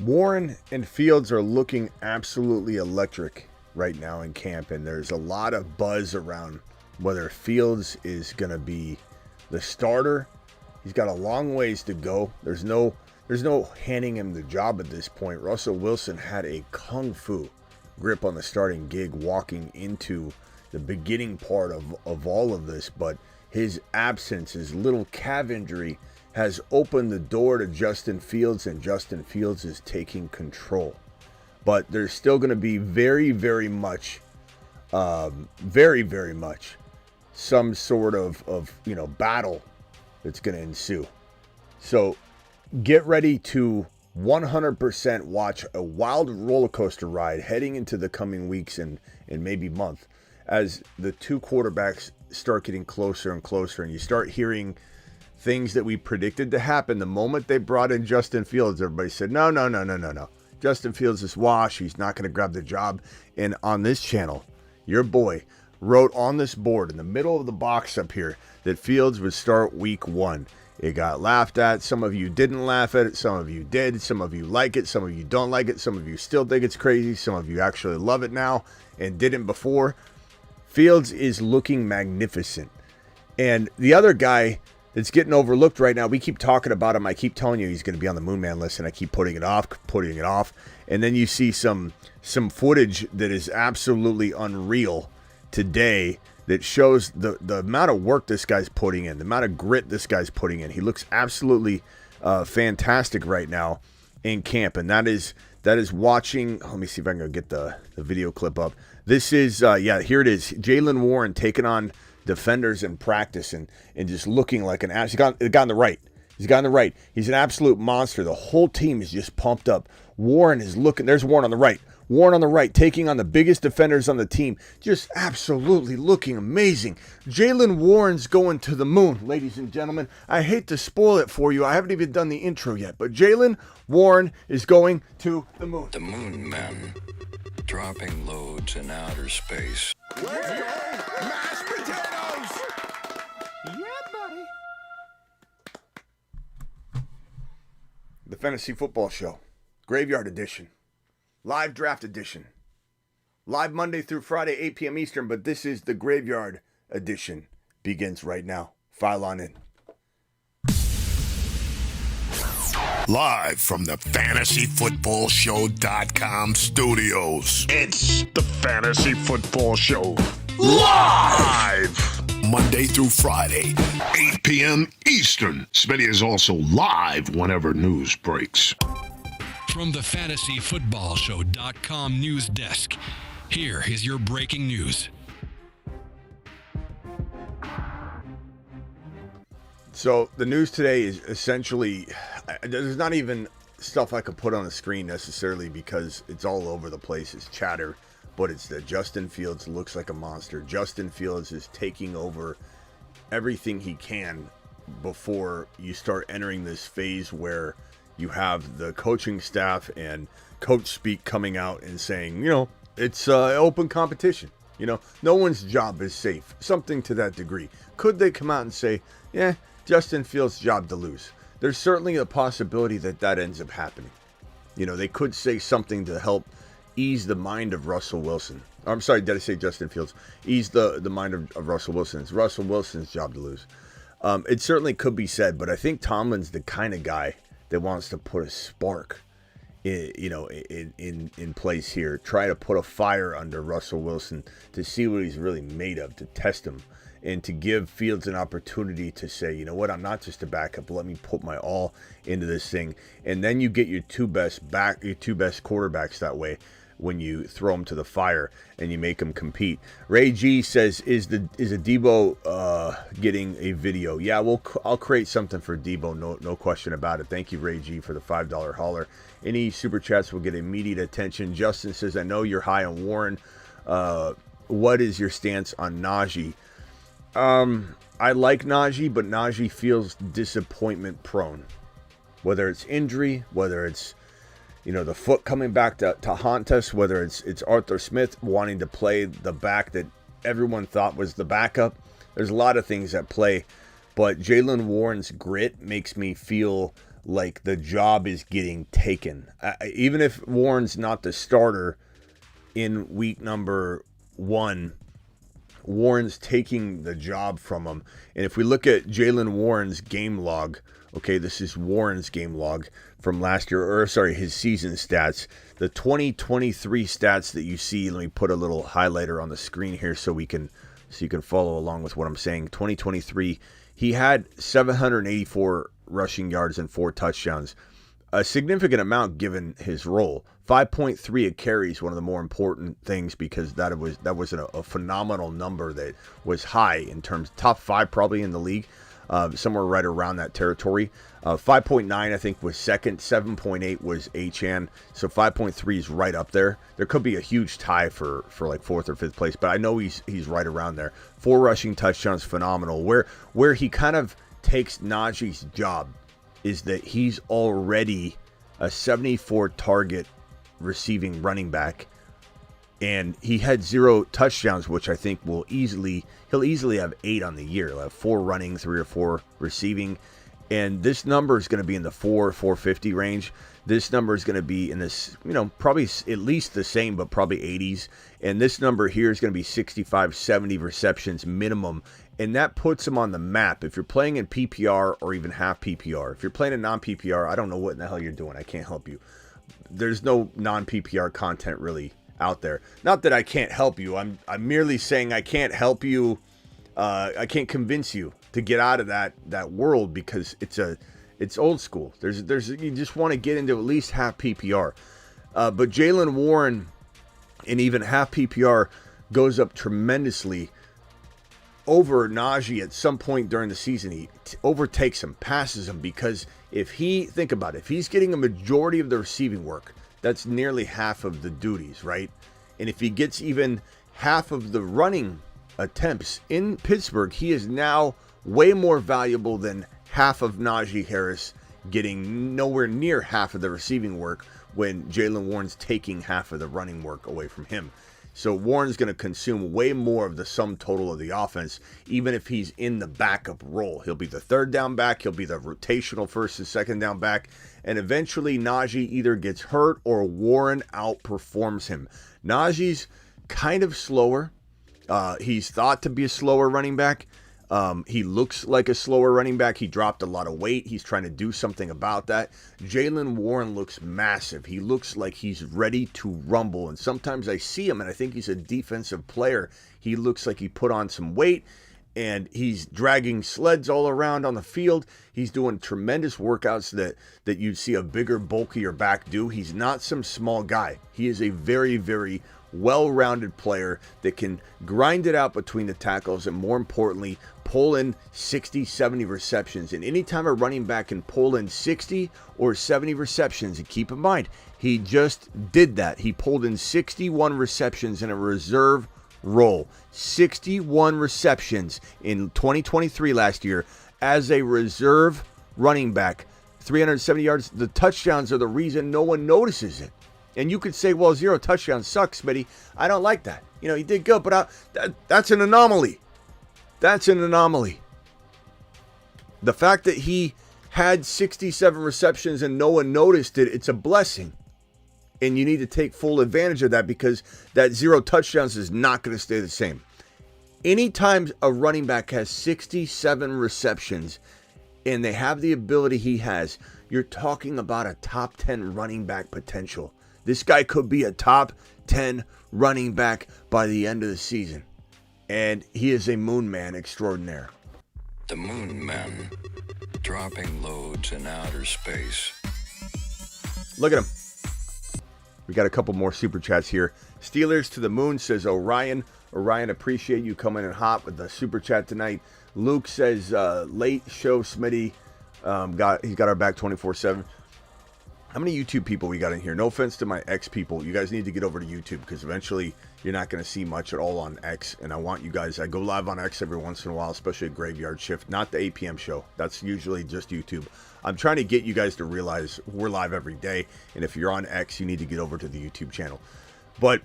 Warren and Fields are looking absolutely electric right now in camp, and there's a lot of buzz around whether Fields is going to be the starter. He's got a long ways to go. There's no handing him the job at this point. Russell Wilson had a kung fu grip on the starting gig walking into the beginning part of all of this, but his absence, his little calf injury, has opened the door to Justin Fields, and Justin Fields is taking control. But there's still going to be very, very much some sort of battle that's going to ensue. So get ready to 100% watch a wild roller coaster ride heading into the coming weeks and maybe month as the two quarterbacks start getting closer and closer, and you start hearing things that we predicted to happen. The moment they brought in Justin Fields, everybody said, no. Justin Fields is washed. He's not going to grab the job. And on this channel, your boy wrote on this board in the middle of the box up here that Fields would start week 1. It got laughed at. Some of you didn't laugh at it. Some of you did. Some of you like it. Some of you don't like it. Some of you still think it's crazy. Some of you actually love it now and didn't before. Fields is looking magnificent. And the other guy that's getting overlooked right now, we keep talking about him. I keep telling you he's going to be on the Moon Man list, and I keep putting it off. And then you see some footage that is absolutely unreal today that shows the amount of work this guy's putting in, the amount of grit this guy's putting in. He looks absolutely fantastic right now in camp, and that is watching. Let me see if I can go get the video clip up. This is, here it is. Jaylen Warren taking on defenders in practice and just looking like an ass. He's got on the right. He's an absolute monster. The whole team is just pumped up. Warren is looking. There's Warren on the right. Warren on the right, taking on the biggest defenders on the team. Just absolutely looking amazing. Jaylen Warren's going to the moon, ladies and gentlemen. I hate to spoil it for you. I haven't even done the intro yet, but Jaylen Warren is going to the moon. The Moon Men, dropping loads in outer space. Let's go! Mashed potatoes! Yeah, buddy. The Fantasy Football Show, Graveyard Edition, Live Draft Edition, live Monday through Friday, 8 p.m. Eastern, but this is the Graveyard Edition. Begins right now. File on in. Live from the FantasyFootballShow.com studios. It's the Fantasy Football Show. Live! Monday through Friday, 8 p.m. Eastern. Smitty is also live whenever news breaks. From the FantasyFootballShow.com news desk, here is your breaking news. So the news today is essentially, there's not even stuff I could put on the screen necessarily because it's all over the place. It's chatter, but it's that Justin Fields looks like a monster. Justin Fields is taking over everything he can before you start entering this phase where you have the coaching staff and coach speak coming out and saying, it's open competition. No one's job is safe. Something to that degree. Could they come out and say, Justin Fields' job to lose? There's certainly a possibility that ends up happening. They could say something to help ease the mind of Russell Wilson. I'm sorry, did I say Justin Fields? Ease the mind of Russell Wilson. It's Russell Wilson's job to lose. It certainly could be said, but I think Tomlin's the kind of guy that wants to put a spark in place here. Try to put a fire under Russell Wilson to see what he's really made of, to test him, and to give Fields an opportunity to say, you know what, I'm not just a backup, but let me put my all into this thing. And then you get your two best quarterbacks that way when you throw them to the fire and you make them compete. Ray G says, is a Debo getting a video? Yeah, I'll create something for Debo, no question about it. Thank you, Ray G, for the $5 hauler. Any super chats will get immediate attention. Justin says, I know you're high on Warren. What is your stance on Najee? I like Najee, but Najee feels disappointment prone. Whether it's injury, whether it's the foot coming back to haunt us, whether it's Arthur Smith wanting to play the back that everyone thought was the backup. There's a lot of things at play, but Jaylen Warren's grit makes me feel like the job is getting taken. Even if Warren's not the starter in week number 1, Warren's taking the job from him. And if we look at Jaylen Warren's game log, okay, this is Warren's game log from last year, or sorry, his season stats. The 2023 stats that you see, let me put a little highlighter on the screen here so you can follow along with what I'm saying. 2023, he had 784 rushing yards and 4 touchdowns. A significant amount given his role. 5.3 of carries, one of the more important things, because that was a phenomenal number that was high in terms, top 5 probably in the league, somewhere right around that territory. 5.9 I think was second, 7.8 was Achan, so 5.3 is right up there. There could be a huge tie for like 4th or 5th place, but I know he's right around there. 4 rushing touchdowns, phenomenal. Where he kind of takes Najee's job is that he's already a 74 target receiving running back, and he had 0 touchdowns, which I think he'll easily have 8 on the year. He'll have 4 running, 3 or 4 receiving, and this number is going to be in the 450 range. This number is going to be in this, probably at least the same, but probably 80s. And this number here is going to be 65, 70 receptions minimum. And that puts him on the map. If you're playing in PPR or even half PPR, if you're playing in non-PPR, I don't know what in the hell you're doing. I can't help you. There's no non-PPR content really out there. Not that I can't help you. I'm merely saying I can't help you. I can't convince you to get out of that world, because it's old school. There's you just want to get into at least half PPR. But Jaylen Warren in even half PPR goes up tremendously over Najee at some point during the season. He overtakes him, passes him, because if he's getting a majority of the receiving work, that's nearly half of the duties, right? And if he gets even half of the running attempts in Pittsburgh, he is now way more valuable than half of Najee Harris getting nowhere near half of the receiving work when Jaylen Warren's taking half of the running work away from him. So Warren's going to consume way more of the sum total of the offense, even if he's in the backup role. He'll be the 3rd down back. He'll be the rotational 1st and 2nd down back. And eventually Najee either gets hurt or Warren outperforms him. Najee's kind of slower. He's thought to be a slower running back. He looks like a slower running back. He dropped a lot of weight. He's trying to do something about that. Jaylen Warren looks massive. He looks like he's ready to rumble. And sometimes I see him and I think he's a defensive player. He looks like he put on some weight and he's dragging sleds all around on the field. He's doing tremendous workouts that you'd see a bigger, bulkier back do. He's not some small guy. He is a very, very well-rounded player that can grind it out between the tackles and, more importantly, pull in 60, 70 receptions. And anytime a running back can pull in 60 or 70 receptions, and keep in mind, he just did that. He pulled in 61 receptions in a reserve role. 61 receptions in 2023 last year as a reserve running back. 370 yards. The touchdowns are the reason no one notices it. And you could say, well, 0 touchdowns sucks, Smitty. I don't like that. He did good, but that's an anomaly. That's an anomaly. The fact that he had 67 receptions and no one noticed it, it's a blessing. And you need to take full advantage of that, because that 0 touchdowns is not going to stay the same. Anytime a running back has 67 receptions and they have the ability he has, you're talking about a top 10 running back potential. This guy could be a top 10 running back by the end of the season. And he is a moon man extraordinaire. The Moon Men, dropping loads in outer space. Look at him. We got a couple more super chats here. Steelers to the moon, says Orion. Orion, appreciate you coming in hot with the super chat tonight. Luke says, late show, Smitty. He's got our back 24/7. How many YouTube people we got in here? No offense to my X people. You guys need to get over to YouTube, because eventually you're not going to see much at all on X. And I want you guys, I go live on X every once in a while, especially at Graveyard Shift. Not the 8 p.m. show. That's usually just YouTube. I'm trying to get you guys to realize we're live every day. And if you're on X, you need to get over to the YouTube channel. But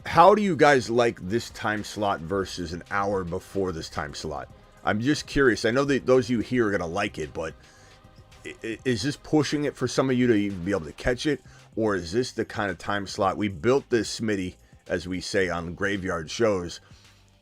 how do you guys like this time slot versus an hour before this time slot? I'm just curious. I know that those of you here are going to like it, but is this pushing it for some of you to even be able to catch it? Or is this the kind of time slot? We built this Smitty, as we say on graveyard shows.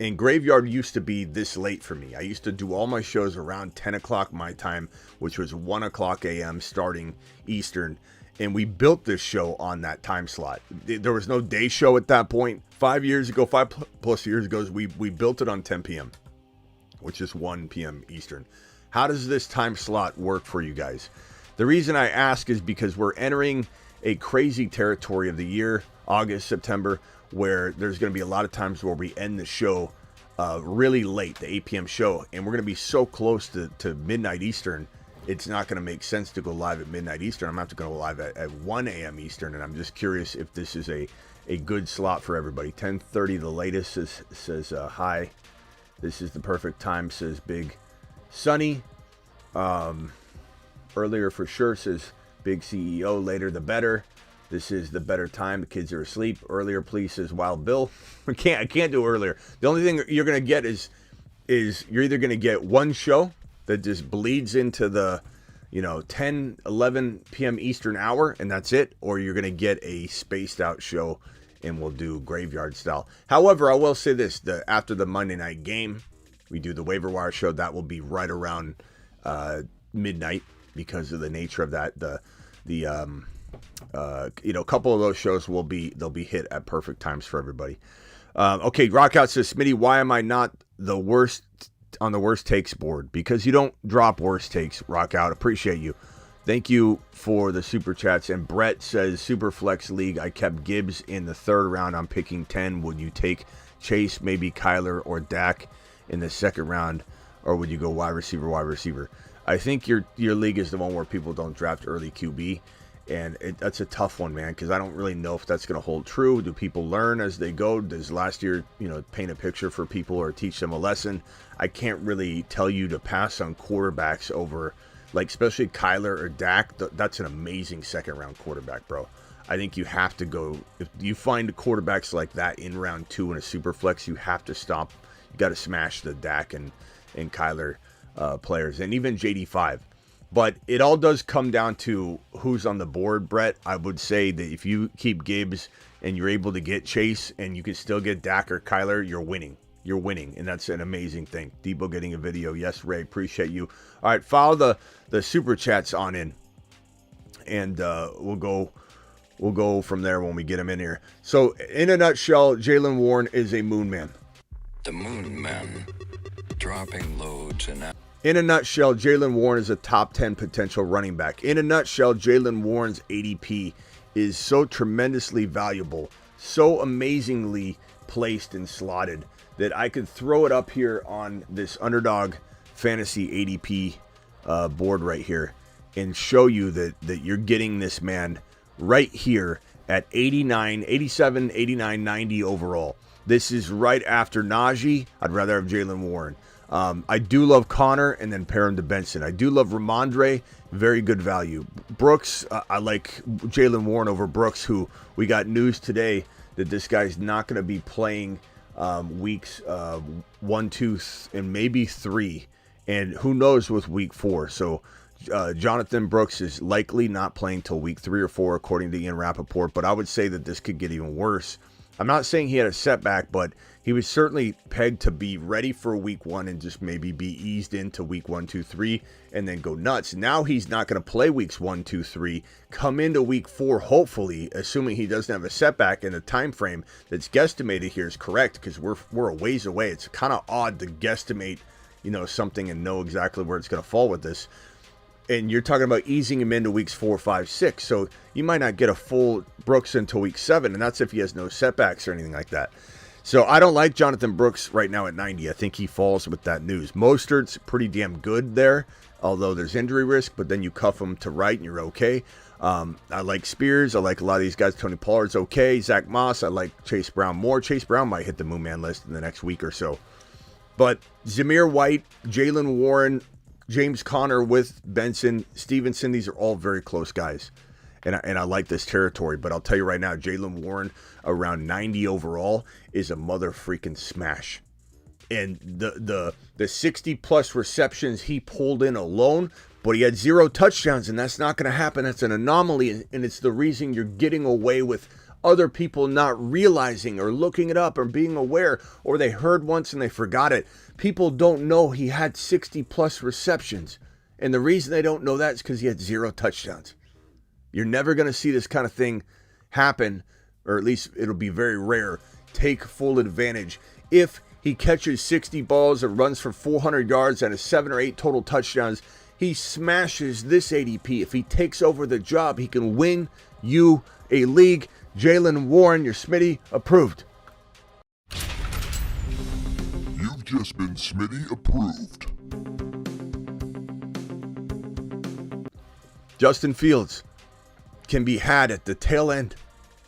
And graveyard used to be this late for me. I used to do all my shows around 10 o'clock my time, which was 1 o'clock a.m. starting Eastern. And we built this show on that time slot. There was no day show at that point. 5 years ago, 5+ years ago, we built it on 10 p.m., which is 1 p.m. Eastern. How does this time slot work for you guys? The reason I ask is because we're entering a crazy territory of the year, August, September, where there's going to be a lot of times where we end the show really late, the 8 p.m. show, and we're going to be so close to midnight Eastern, it's not going to make sense to go live at midnight Eastern. I'm going to have to go live at 1 a.m. Eastern, and I'm just curious if this is a good slot for everybody. 10:30 the latest says hi. This is the perfect time, says Big Sunny. Earlier for sure, says Big CEO. Later the better. This is the better time. The kids are asleep. Earlier, please, says Wild Bill. I can't do earlier. The only thing you're gonna get is you're either gonna get one show that just bleeds into the 10, 11 p.m. Eastern hour, and that's it, or you're gonna get a spaced out show, and we'll do graveyard style. However, I will say this: after the Monday night game, we do the waiver wire show. That will be right around midnight because of the nature of that. A couple of those shows they'll be hit at perfect times for everybody. Okay, Rockout says, Smitty, why am I not the worst on the worst takes board? Because you don't drop worst takes, Rockout. Appreciate you. Thank you for the super chats. And Brett says, Super Flex League, I kept Gibbs in the 3rd round. I'm picking 10. Would you take Chase, maybe Kyler or Dak in the 2nd round? Or would you go wide receiver? I think your league is the one where people don't draft early QB. And that's a tough one, man, because I don't really know if that's going to hold true. Do people learn as they go? Does last year, paint a picture for people or teach them a lesson? I can't really tell you to pass on quarterbacks over, especially Kyler or Dak. That's an amazing 2nd round quarterback, bro. I think you have to go. If you find quarterbacks like that in round 2 in a super flex, you have to stop. You got to smash the Dak and Kyler players, and even JD5. But it all does come down to who's on the board, Brett. I would say that if you keep Gibbs and you're able to get Chase and you can still get Dak or Kyler, you're winning. You're winning, and that's an amazing thing. Debo getting a video. Yes, Ray, appreciate you. All right, follow the super chats on in, and we'll go from there when we get him in here. So, in a nutshell, Jaylen Warren is a moon man. The moon man, dropping loads and out. In a nutshell, Jaylen Warren is a top 10 potential running back. In a nutshell, Jaylen Warren's ADP is so tremendously valuable, so amazingly placed and slotted that I could throw it up here on this Underdog Fantasy ADP board right here and show you that you're getting this man right here at 89, 87, 89, 90 overall. This is right after Najee. I'd rather have Jaylen Warren. I do love Connor and then pair him to Benson. I do love Ramondre, very good value. Brooks, I like Jaylen Warren over Brooks, who we got news today that this guy's not going to be playing weeks 1, 2, and maybe 3. And who knows with week 4. So Jonathan Brooks is likely not playing till week 3 or 4, according to Ian Rappaport. But I would say that this could get even worse. I'm not saying he had a setback, but he was certainly pegged to be ready for week 1 and just maybe be eased into week 1, 2, 3 and then go nuts. Now he's not going to play weeks 1, 2, 3, come into week 4, hopefully, assuming he doesn't have a setback, and the time frame that's guesstimated here is correct, because we're a ways away. It's kind of odd to guesstimate, something and know exactly where it's going to fall with this. And you're talking about easing him into weeks 4, 5, 6. So you might not get a full Brooks until week 7, and that's if he has no setbacks or anything like that. So I don't like Jonathan Brooks right now at 90. I think he falls with that news. Mostert's pretty damn good there, although there's injury risk, but then you cuff him to right and you're okay. I like Spears. I like a lot of these guys. Tony Pollard's okay. Zach Moss. I like Chase Brown more. Chase Brown might hit the Moon Man list in the next week or so. But Zamir White, Jaylen Warren, James Conner with Benson, Stevenson, these are all very close guys. And I like this territory. But I'll tell you right now, Jaylen Warren around 90 overall is a mother freaking smash. And the 60 plus receptions he pulled in alone But he had 0 touchdowns, and that's not going to happen. That's an anomaly, and it's the reason you're getting away with other people not realizing or looking it up or being aware, or they heard once and they forgot it. People don't know he had 60-plus receptions, and the reason they don't know that is because he had 0 touchdowns. You're never going to see this kind of thing happen, or at least it'll be very rare. Take full advantage. If he catches 60 balls and runs for 400 yards and has 7 or 8 total touchdowns, he smashes this ADP. If he takes over the job, he can win you a league. Jaylen Warren, your Smitty, approved. You've just been Smitty approved. Justin Fields can be had at the tail end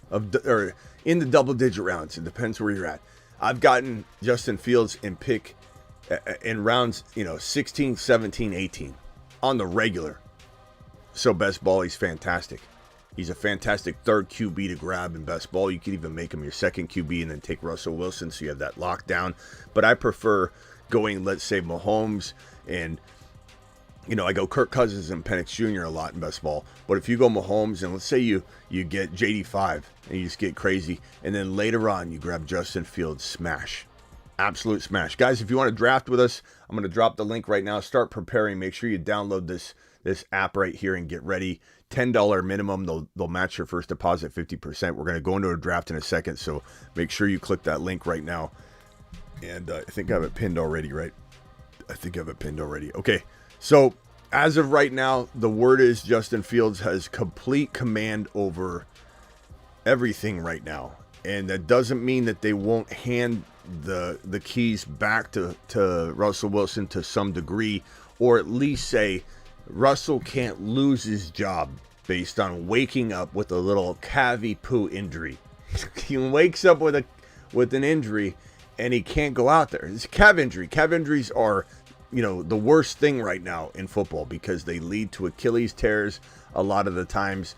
of or in the double-digit rounds. It depends where you're at. I've gotten Justin Fields in rounds, 16, 17, 18 on the regular. So best ball, he's fantastic. He's a fantastic third QB to grab in best ball. You could even make him your second QB and then take Russell Wilson so you have that lockdown. But I prefer going, let's say, Mahomes and I go Kirk Cousins and Penix Jr. a lot in best ball. But if you go Mahomes and let's say you get JD5 and you just get crazy, and then later on you grab Justin Fields, smash. Absolute smash. Guys, if you want to draft with us, I'm going to drop the link right now. Start preparing. Make sure you download this app right here and get ready. $10 minimum. They'll match your first deposit 50%. We're going to go into a draft in a second, so make sure you click that link right now. And I think I have it pinned already, right? I think I have it pinned already. Okay. So as of right now, the word is Justin Fields has complete command over everything right now. And that doesn't mean that they won't hand the keys back to Russell Wilson to some degree, or at least say Russell can't lose his job based on waking up with a little cavy poo injury. He wakes up with an injury and he can't go out there. It's a calf injury. Calf injuries are the worst thing right now in football because they lead to Achilles tears a lot of the times,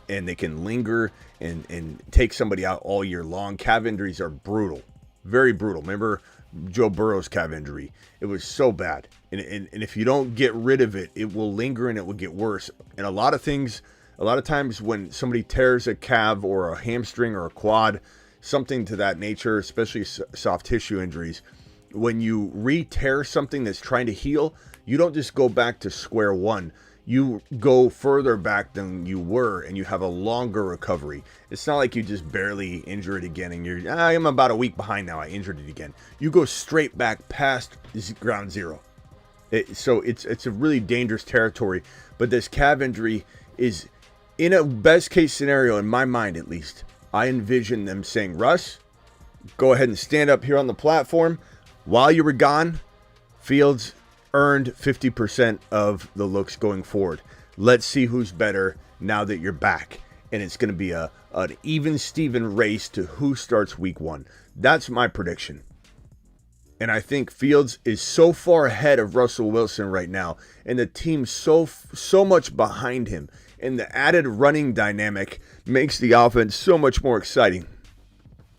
and they can linger and take somebody out all year long. Calf injuries are brutal, very brutal. Remember Joe Burrow's calf injury? It was so bad. And if you don't get rid of it, it will linger and it will get worse. And a lot of times when somebody tears a calf or a hamstring or a quad, something to that nature, especially soft tissue injuries, when you re-tear something that's trying to heal, you don't just go back to square one. You go further back than you were, and you have a longer recovery. It's not like you just barely injure it again, and I'm about a week behind now. I injured it again. You go straight back past ground zero. So it's a really dangerous territory. But this calf injury is, in a best case scenario, in my mind at least, I envision them saying, Russ, go ahead and stand up here on the platform. While you were gone, Fields earned 50% of the looks going forward. Let's see who's better now that you're back. And it's going to be an even Steven race to who starts week 1. That's my prediction. And I think Fields is so far ahead of Russell Wilson right now, and the team's so much behind him. And the added running dynamic makes the offense so much more exciting.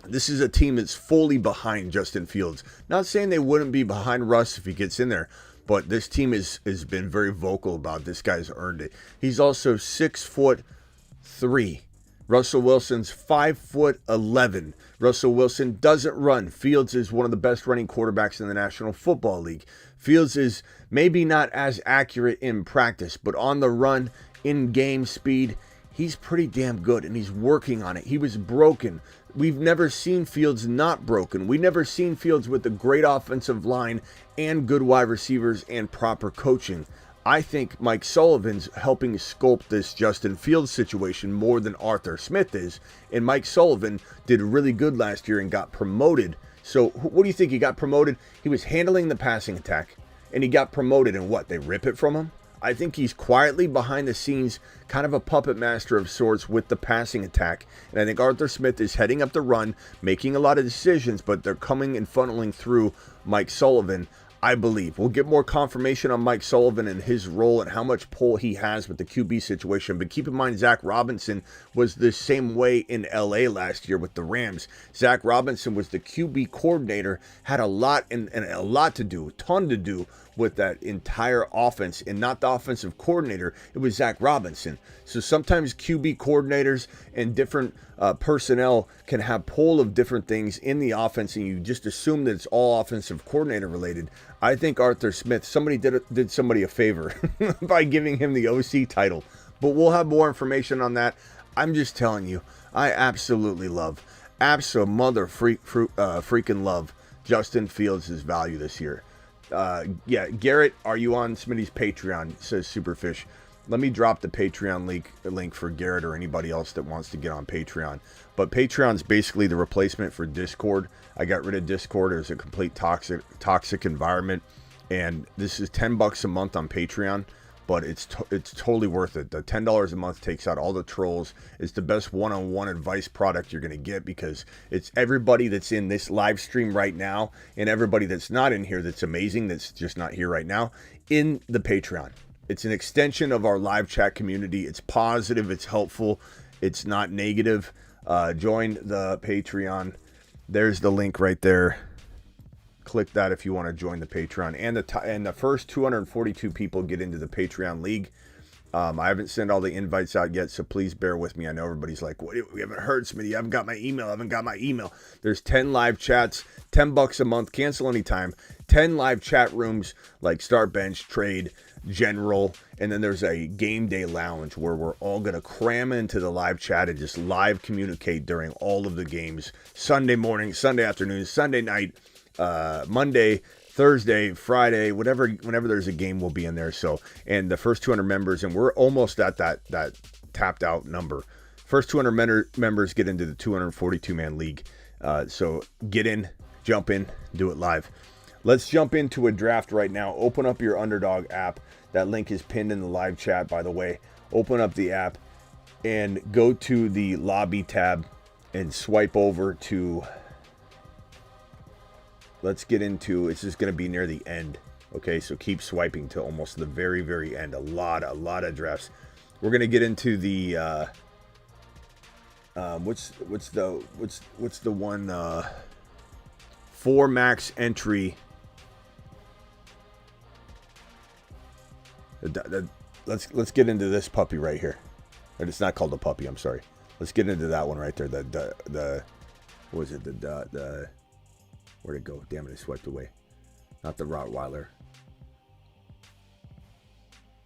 This is a team that's fully behind Justin Fields. Not saying they wouldn't be behind Russ if he gets in there, but this team has been very vocal about this guy's earned it. He's also 6'3". Russell Wilson's 5'11". Russell Wilson doesn't run. Fields is one of the best running quarterbacks in the National Football League. Fields is maybe not as accurate in practice, but on the run, in game speed, he's pretty damn good, and he's working on it. He was broken. We've never seen Fields not broken. We've never seen Fields with a great offensive line and good wide receivers and proper coaching. I think Mike Sullivan's helping sculpt this Justin Fields situation more than Arthur Smith is. And Mike Sullivan did really good last year and got promoted. So what do you think? He got promoted? He was handling the passing attack, and he got promoted, and what? They rip it from him? I think he's quietly behind the scenes, kind of a puppet master of sorts with the passing attack. And I think Arthur Smith is heading up the run, making a lot of decisions, but they're coming and funneling through Mike Sullivan, I believe. We'll get more confirmation on Mike Sullivan and his role and how much pull he has with the QB situation. But keep in mind, Zach Robinson was the same way in LA last year with the Rams. Zach Robinson was the QB coordinator, had a lot to do, a ton to do with that entire offense, and not the offensive coordinator. It was Zach Robinson. So sometimes QB coordinators and different personnel can have pull of different things in the offense, and you just assume that it's all offensive coordinator related. I think Arthur Smith, somebody did somebody a favor by giving him the OC title, but we'll have more information on that. I'm just telling you, I absolutely love, freaking love Justin Fields' value this year. Yeah, Garrett, are you on Smitty's Patreon? Says Superfish. Let me drop the Patreon link for Garrett or anybody else that wants to get on Patreon. But Patreon's basically the replacement for Discord. I got rid of Discord. It was a complete toxic environment, and this is $10 a month on Patreon. But it's totally worth it. The $10 a month takes out all the trolls. It's the best one-on-one advice product you're going to get, because it's everybody that's in this live stream right now and everybody that's not in here that's amazing, that's just not here right now, in the Patreon. It's an extension of our live chat community. It's positive. It's helpful. It's not negative. Join the Patreon. There's the link right there. Click that if you want to join the Patreon, and the first 242 people get into the Patreon league. I haven't sent all the invites out yet, so please bear with me. I know everybody's like, "What? We haven't heard, Smitty. I haven't got my email. There's 10 live chats, $10 a month, cancel anytime. 10 live chat rooms like start, bench, trade, general, and then there's a game day lounge where we're all gonna cram into the live chat and just live communicate during all of the games. Sunday morning, Sunday afternoon, Sunday night. Monday, Thursday, Friday, whenever there's a game, we'll be in there. So, and the first 200 members, and we're almost at that tapped out number. First 200 members get into the 242 man league. So get in, jump in, do it live. Let's jump into a draft right now. Open up your Underdog app. That link is pinned in the live chat, by the way. Open up the app and go to the lobby tab and swipe over to, let's get into, it's just going to be near the end. Okay, so keep swiping to almost the very, very end. A lot of drafts. We're going to get into the what's the one 4 max entry. Let's get into this puppy right here. And it's not called a puppy, I'm sorry. Let's get into that one right there. The what was it? The where'd it go? Damn it, it swiped away. Not the Rottweiler.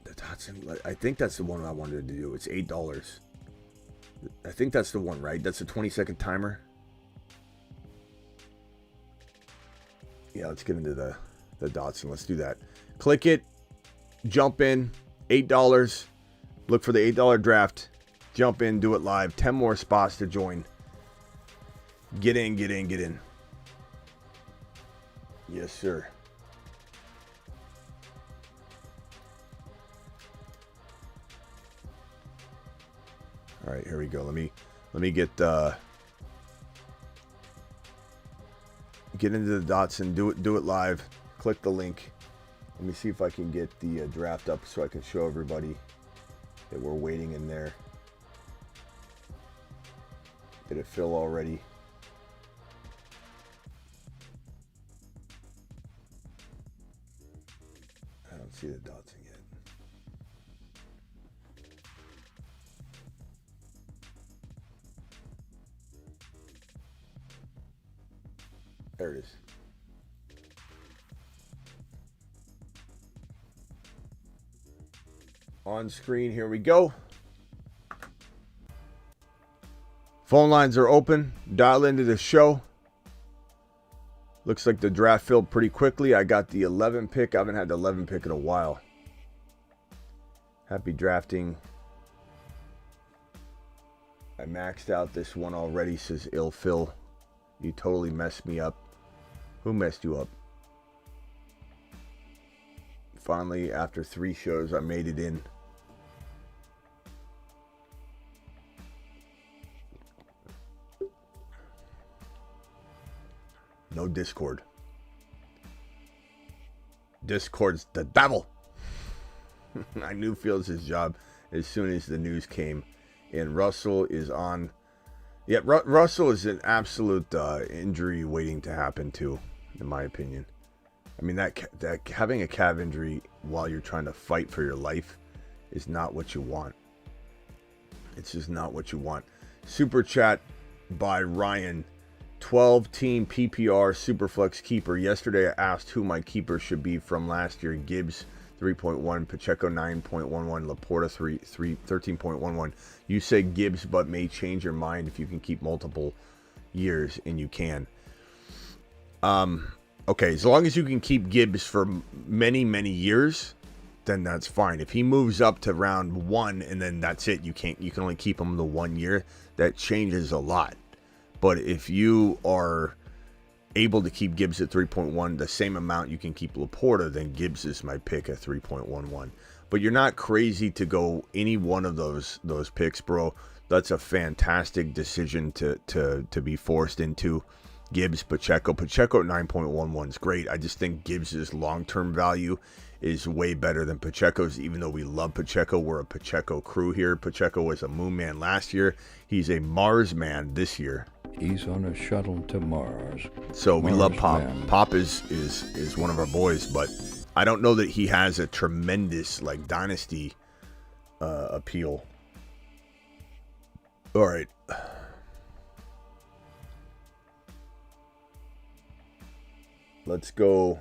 The Dotson. I think that's the one I wanted to do. It's $8. I think that's the one, right? That's a 20-second timer. Yeah, let's get into the Dotson. Let's do that. Click it. Jump in. $8. Look for the $8 draft. Jump in. Do it live. 10 more spots to join. Get in. Yes, sir. All right, here we go. Let me get into the Dotson. Do it live. Click the link. Let me see if I can get the draft up so I can show everybody that we're waiting in there. Did it fill already? I don't see the Dotson yet. There it is. On screen, here we go. Phone lines are open. Dial into the show. Looks like the draft filled pretty quickly. I got the 11 pick. I haven't had the 11 pick in a while. Happy drafting. I maxed out this one already, says Ill Phil. You totally messed me up. Who messed you up? Finally, after 3 shows, I made it in. No Discord. Discord's the devil. I knew Fields' job as soon as the news came. And Russell is on. Yeah, Russell is an absolute injury waiting to happen too, in my opinion. I mean, that having a calf injury while you're trying to fight for your life is not what you want. It's just not what you want. Super chat by Ryan. 12-team PPR Superflex keeper. Yesterday I asked who my keeper should be from last year. Gibbs 3.1, Pacheco 9.11, Laporta 13.11. You say Gibbs, but may change your mind if you can keep multiple years, and you can. Okay, as long as you can keep Gibbs for many, many years, then that's fine. If he moves up to round 1 and then that's it, you can only keep him the 1 year, that changes a lot. But if you are able to keep Gibbs at 3.1, the same amount you can keep Laporta, then Gibbs is my pick at 3.11. But you're not crazy to go any one of those picks, bro. That's a fantastic decision to be forced into. Gibbs, Pacheco at 9.11 is great. I just think Gibbs's long-term value is way better than Pacheco's, even though we love Pacheco. We're a Pacheco crew here. Pacheco was a moon man last year. He's a Mars man this year. He's on a shuttle to Mars. So we love Pop. Man. Pop is one of our boys, but I don't know that he has a tremendous like dynasty appeal. All right. Let's go.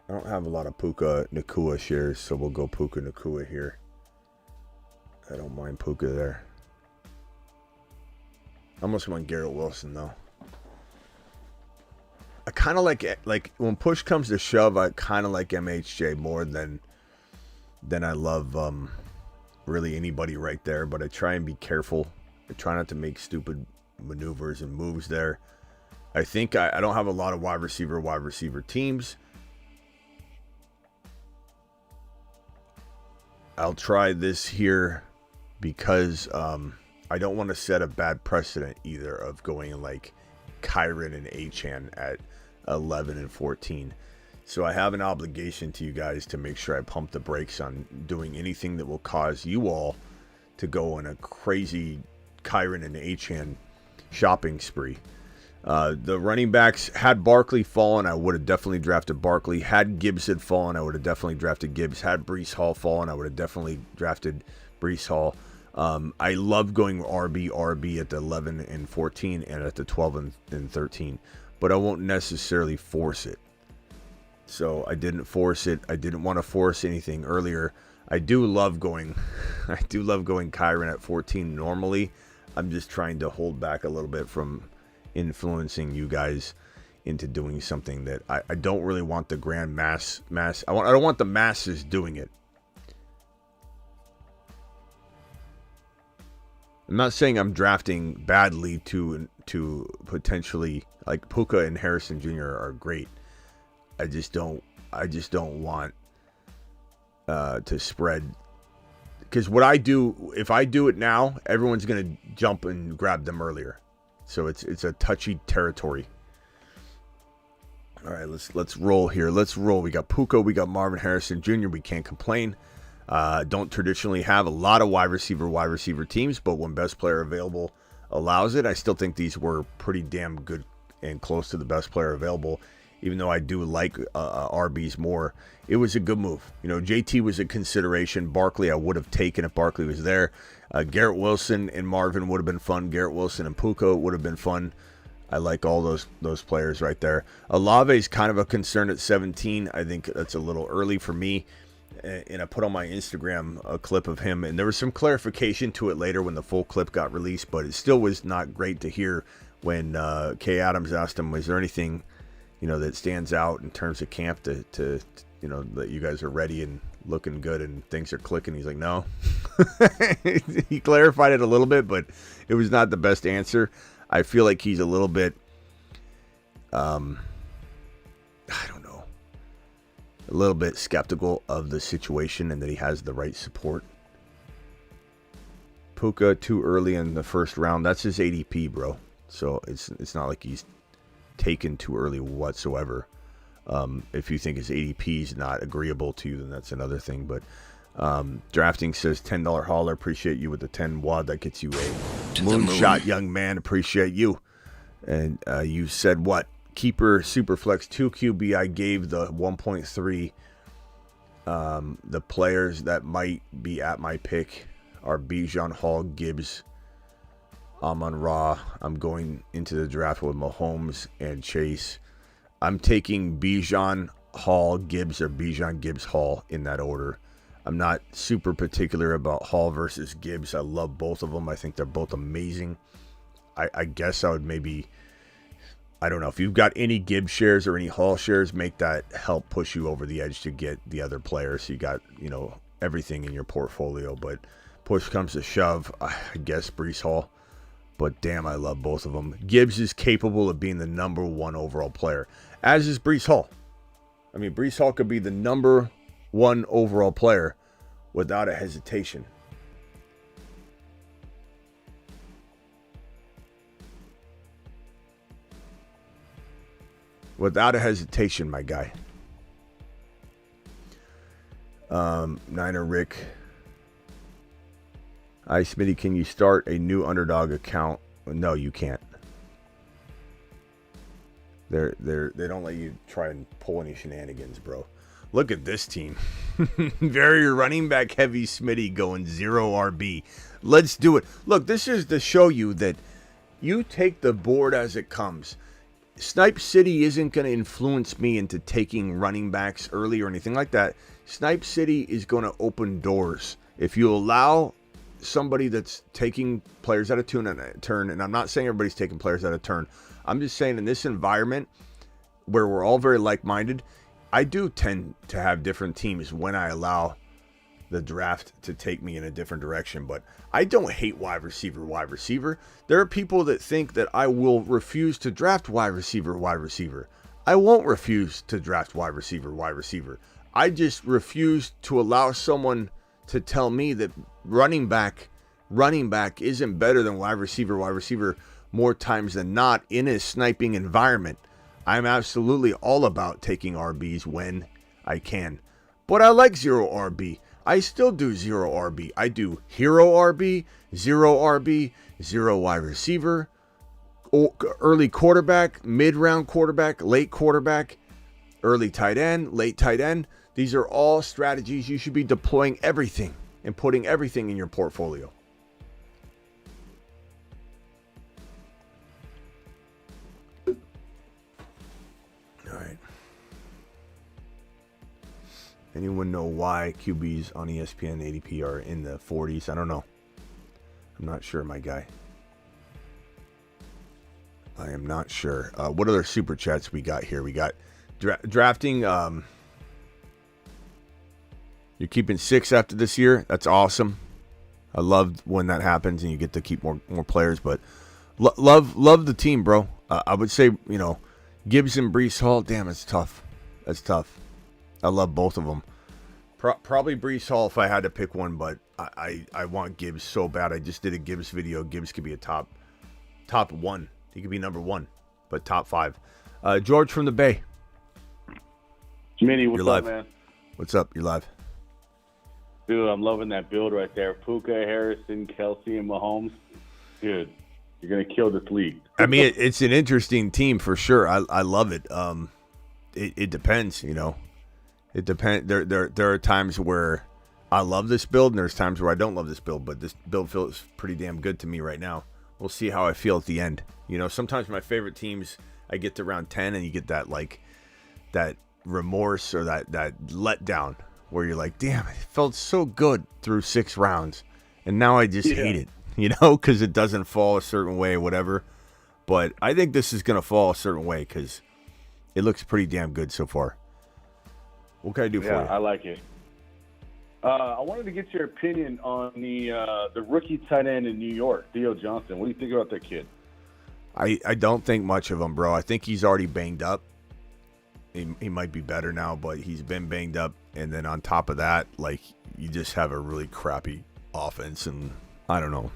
I don't have a lot of Puka Nacua shares, so we'll go Puka Nacua here. I don't mind Puka there. I almost want Garrett Wilson, though. I kind of like when push comes to shove, I kind of like MHJ more than I love really anybody right there. But I try and be careful. I try not to make stupid maneuvers and moves there. I think I don't have a lot of wide receiver teams. I'll try this here because I don't want to set a bad precedent either of going like Kyren and Achane at 11 and 14. So I have an obligation to you guys to make sure I pump the brakes on doing anything that will cause you all to go on a crazy Kyren and Achane shopping spree. The running backs, had Barkley fallen, I would have definitely drafted Barkley. Had Gibbs had fallen, I would have definitely drafted Gibbs. Had Breece Hall fallen, I would have definitely drafted Breece Hall. I love going RB at the 11 and 14 and at the 12 and 13, but I won't necessarily force it. So I didn't force it. I didn't want to force anything earlier. I do love going Kyren at 14 normally. I'm just trying to hold back a little bit from influencing you guys into doing something that I don't really want the grand mass. I don't want the masses doing it. I'm not saying I'm drafting badly to potentially, like Puka and Harrison Jr. are great. I just don't want to spread, because what I do, if I do it now, everyone's gonna jump and grab them earlier. So it's a touchy territory. All right, let's roll here. Let's roll. We got Puka, we got Marvin Harrison Jr. We can't complain. Don't traditionally have a lot of wide receiver teams, but when best player available allows it, I still think these were pretty damn good and close to the best player available. Even though I do like RBs more, it was a good move. You know, JT was a consideration. Barkley I would have taken if Barkley was there. Garrett Wilson and Marvin would have been fun. Garrett Wilson and Puka would have been fun. I like all those players right there. Olave is kind of a concern at 17. I think that's a little early for me. And I put on my Instagram a clip of him, and there was some clarification to it later when the full clip got released, but it still was not great to hear when Kay Adams asked him, was there anything, that stands out in terms of camp to that you guys are ready and looking good and things are clicking? He's like, no. He clarified it a little bit, but it was not the best answer. I feel like he's a little bit, I don't know, a little bit skeptical of the situation and that he has the right support. Puka too early in the first round. That's his ADP, bro. So it's not like he's taken too early whatsoever. If you think his ADP is not agreeable to you, then that's another thing. But drafting says $10 hauler. Appreciate you with the 10 wad. That gets you a moonshot, young man. Appreciate you. And you said what? keeper Superflex 2 QB, I gave the 1.3. The players that might be at my pick are Bijan, Hall, Gibbs, Amon-Ra. I'm going into the draft with Mahomes and Chase. I'm taking Bijan, Hall, Gibbs, or Bijan, Gibbs, Hall in that order. I'm not super particular about Hall versus Gibbs. I love both of them. I think they're both amazing. I guess I would maybe, I don't know, if you've got any Gibbs shares or any Hall shares, make that help push you over the edge to get the other players. So you got, everything in your portfolio. But push comes to shove, I guess Breece Hall. But damn, I love both of them. Gibbs is capable of being the number 1 overall player, as is Breece Hall. I mean, Breece Hall could be the number 1 overall player without a hesitation. Without a hesitation, my guy. Niner Rick. Hi, Smitty, can you start a new underdog account? No, you can't. They don't let you try and pull any shenanigans, bro. Look at this team. Very running back heavy Smitty going 0 RB. Let's do it. Look, this is to show you that you take the board as it comes. Snipe City isn't going to influence me into taking running backs early or anything like that. Snipe City is going to open doors. If you allow somebody that's taking players out of turn, and I'm not saying everybody's taking players out of turn. I'm just saying in this environment where we're all very like-minded, I do tend to have different teams when I allow the draft to take me in a different direction. But I don't hate wide receiver. There are people that think that I will refuse to draft wide receiver. I won't refuse to draft wide receiver. I just refuse to allow someone to tell me that running back isn't better than wide receiver more times than not in a sniping environment. I'm absolutely all about taking RBs when I can. But I like 0 RB. I still do 0 RB. I do hero RB, 0 RB, 0 wide receiver, early quarterback, mid-round quarterback, late quarterback, early tight end, late tight end. These are all strategies. You should be deploying everything and putting everything in your portfolio. All right. Anyone know why QBs on ESPN ADP are in the 40s? I don't know. I'm not sure, my guy. I am not sure. What other super chats we got here? We got drafting. You're keeping 6 after this year. That's awesome. I love when that happens and you get to keep more players. But love the team, bro. I would say, Gibbs and Breece Hall. Damn, it's tough. That's tough. I love both of them. Probably Breece Hall if I had to pick one, but I want Gibbs so bad. I just did a Gibbs video. Gibbs could be a top 1. He could be number 1, but top 5. George from the Bay. Smitty, what's up, man? What's up? You're live. Dude, I'm loving that build right there. Puka, Harrison, Kelsey, and Mahomes. Dude, you're going to kill this league. I mean, it's an interesting team for sure. I love it. It depends, It depends. There are times where I love this build, and there's times where I don't love this build. But this build feels pretty damn good to me right now. We'll see how I feel at the end. Sometimes my favorite teams, I get to round 10, and you get that remorse or that letdown where you're like, damn, it felt so good through 6 rounds, and now I just hate it. Because it doesn't fall a certain way, whatever. But I think this is gonna fall a certain way because it looks pretty damn good so far. What can I do for you? Yeah, I like it. I wanted to get your opinion on the rookie tight end in New York, Theo Johnson. What do you think about that kid? I don't think much of him, bro. I think he's already banged up. He might be better now, but he's been banged up. And then on top of that, you just have a really crappy offense, and I don't know.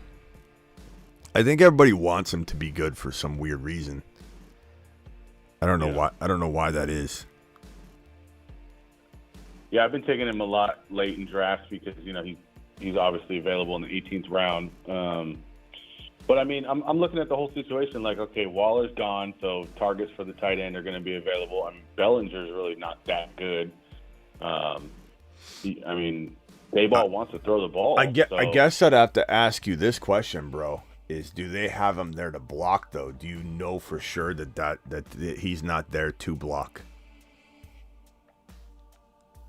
I think everybody wants him to be good for some weird reason. I don't know why. I don't know why that is. Yeah, I've been taking him a lot late in drafts because he's obviously available in the 18th round. But I mean, I'm looking at the whole situation like, okay, Waller's gone, so targets for the tight end are going to be available. I mean, Bellinger's really not that good. I mean, Dayball wants to throw the ball. I guess I'd have to ask you this question, bro. Is do they have him there to block though? Do you know for sure that he's not there to block?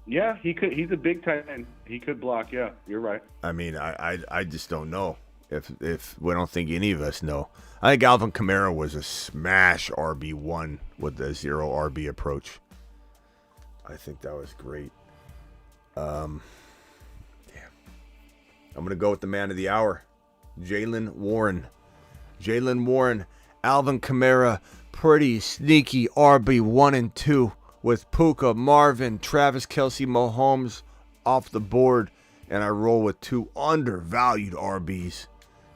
Yeah, he could. He's a big tight end. He could block. Yeah, you're right. I mean, I just don't know. If we don't think any of us know. I think Alvin Kamara was a smash RB1 with the 0 RB approach. I think that was great. I'm going to go with the man of the hour, Jaylen Warren. Jaylen Warren, Alvin Kamara, pretty sneaky RB1 and 2 with Puka, Marvin, Travis Kelce, Mahomes off the board, and I roll with 2 undervalued RBs.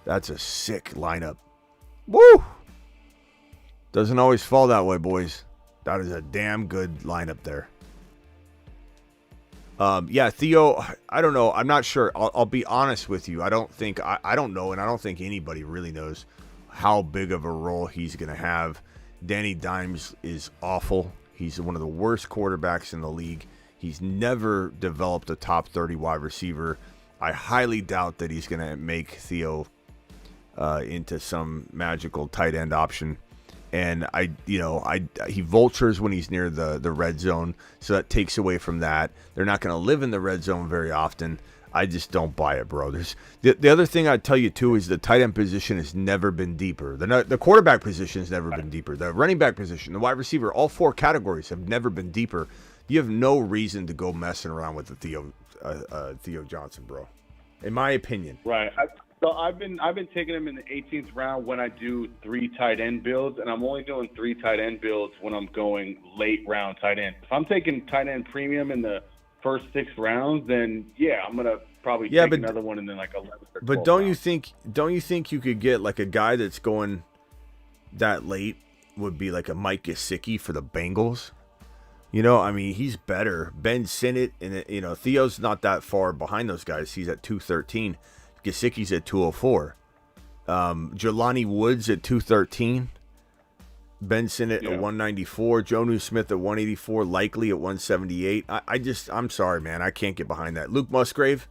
That's a sick lineup. Woo! Doesn't always fall that way, boys. That is a damn good lineup there. Yeah, Theo, I don't know. I'm not sure. I'll be honest with you. I don't know, and I don't think anybody really knows how big of a role he's going to have. Danny Dimes is awful. He's one of the worst quarterbacks in the league. He's never developed a top 30 wide receiver. I highly doubt that he's going to make Theo into some magical tight end option. And he vultures when he's near the red zone, so that takes away from that. They're not going to live in the red zone very often. I just don't buy it, bro. The other thing I'd tell you too is the tight end position has never been deeper. The quarterback position has never been deeper. The running back position, the wide receiver, all 4 categories have never been deeper. You have no reason to go messing around with the Theo Johnson, bro. In my opinion, right. So I've been taking him in the 18th round when I do 3 tight end builds, and I'm only doing 3 tight end builds when I'm going late round tight end. If I'm taking tight end premium in the first 6 rounds, then yeah, I'm gonna probably take another one in then like 11 or 12 But don't you think you could get like a guy that's going that late would be like a Mike Gesicki for the Bengals? You know, I mean, he's better. Ben Sinnott, and Theo's not that far behind those guys. He's at 213. Gesicki's at 204. Jelani Woods at 213. Ben Sinnott at 194. Jonnu Smith at 184. Likely at 178. I'm sorry, man. I can't get behind that. Luke Musgrave,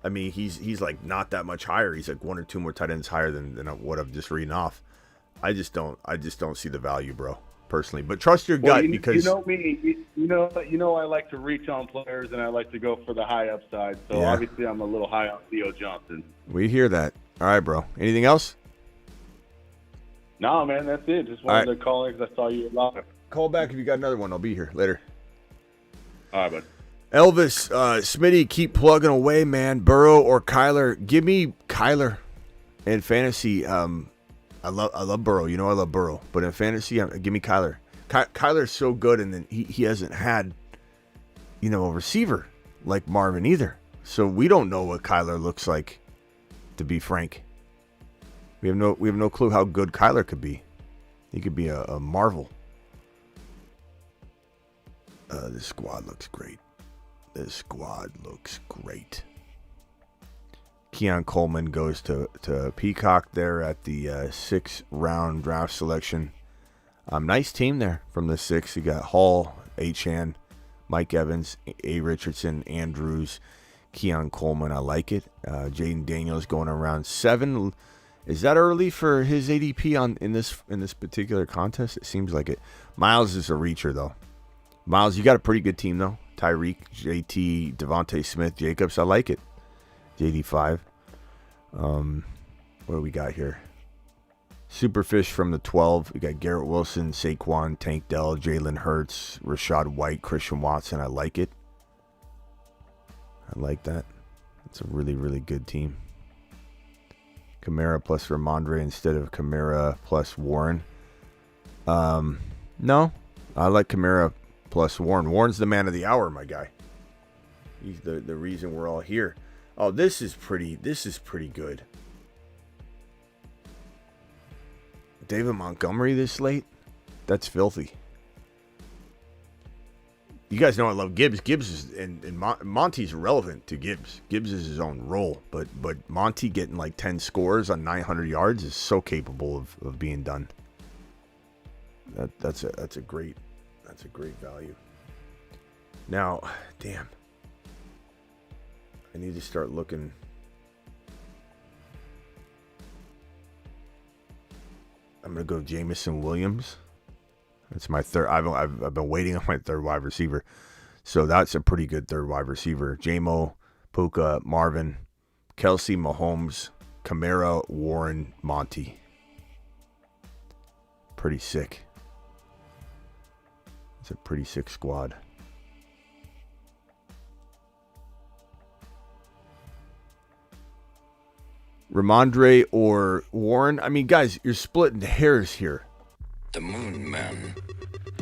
I mean, he's like not that much higher. He's like 1 or 2 more tight ends higher than what I've just reading off. I just don't see the value, bro, personally. But trust your gut, because you know me. You know I like to reach on players and I like to go for the high upside. So obviously I'm a little high on Theo Johnson. We hear that. All right, bro. Anything else? No, man, that's it. Just wanted to call in because I saw you live. Call back if you got another one. I'll be here later. All right, bud. Elvis, Smitty, keep plugging away, man. Burrow or Kyler? Give me Kyler. In fantasy, I love Burrow. You know I love Burrow. But in fantasy, give me Kyler. Kyler's so good, and then he hasn't had, a receiver like Marvin either. So we don't know what Kyler looks like, to be frank. We have no clue how good Kyler could be. He could be a marvel. This squad looks great. Keon Coleman goes to Peacock there at the 6th round draft selection. Nice team there from the 6th. You got Hall, Achane, Mike Evans, A. Richardson, Andrews, Keon Coleman. I like it. Jaden Daniels going around 7. Is that early for his ADP in this particular contest? It seems like it. Miles is a reacher though. Miles, you got a pretty good team though. Tyreek, JT, Devontae Smith, Jacobs. I like it. JD5. What do we got here? Superfish from the 12. We got Garrett Wilson, Saquon, Tank Dell, Jalen Hurts, Rashad White, Christian Watson. I like it. I like that. It's a really, really good team. Kamara plus Ramondre instead of Kamara plus Warren. No, I like Kamara plus Warren. Warren's the man of the hour, my guy. He's the reason we're all here. Oh, this is pretty good. David Montgomery this late? That's filthy. you guys know I love Gibbs. Gibbs is and Monty's irrelevant to Gibbs. Gibbs is his own role, but Monty getting like 10 scores on 900 yards is so capable of being done. That's a great value. Now, damn, I need to start looking. I'm gonna go Jamison Williams. That's my third. I've been waiting on my third wide receiver, so that's a pretty good third wide receiver. J-Mo, Puka, Marvin, Kelsey, Mahomes, Kamara, Warren, Monty. Pretty sick. It's a pretty sick squad. Ramondre or Warren? I mean, guys, you're splitting hairs here. The Moon Men,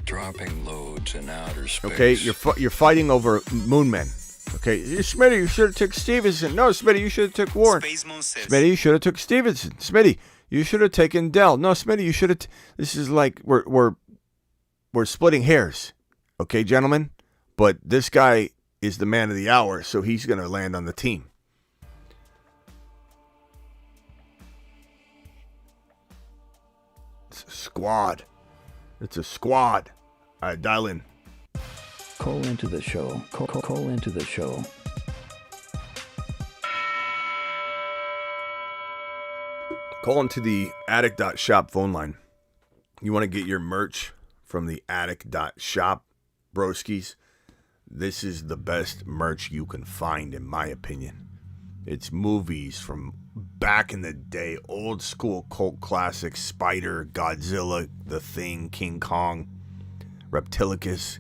dropping loads in outer space. Okay, you're fighting over Moon Men. Okay, Smitty, you should have took Stevenson. No, Smitty, you should have took Warren. Smitty, you should have took Stevenson. Smitty, you should have taken Dell. No, Smitty, you should have. This is like we're splitting hairs. Okay, gentlemen, but this guy is the man of the hour, so he's gonna land on the team. It's a squad. It's a squad. All right, dial in. Call into the show. Call into the show. Call into the attic.shop phone line. You want to get your merch from the attic.shop, broskies? This is the best merch you can find, in my opinion. It's movies from back in the day, old school cult classics, Spider, Godzilla, The Thing, King Kong, Reptilicus,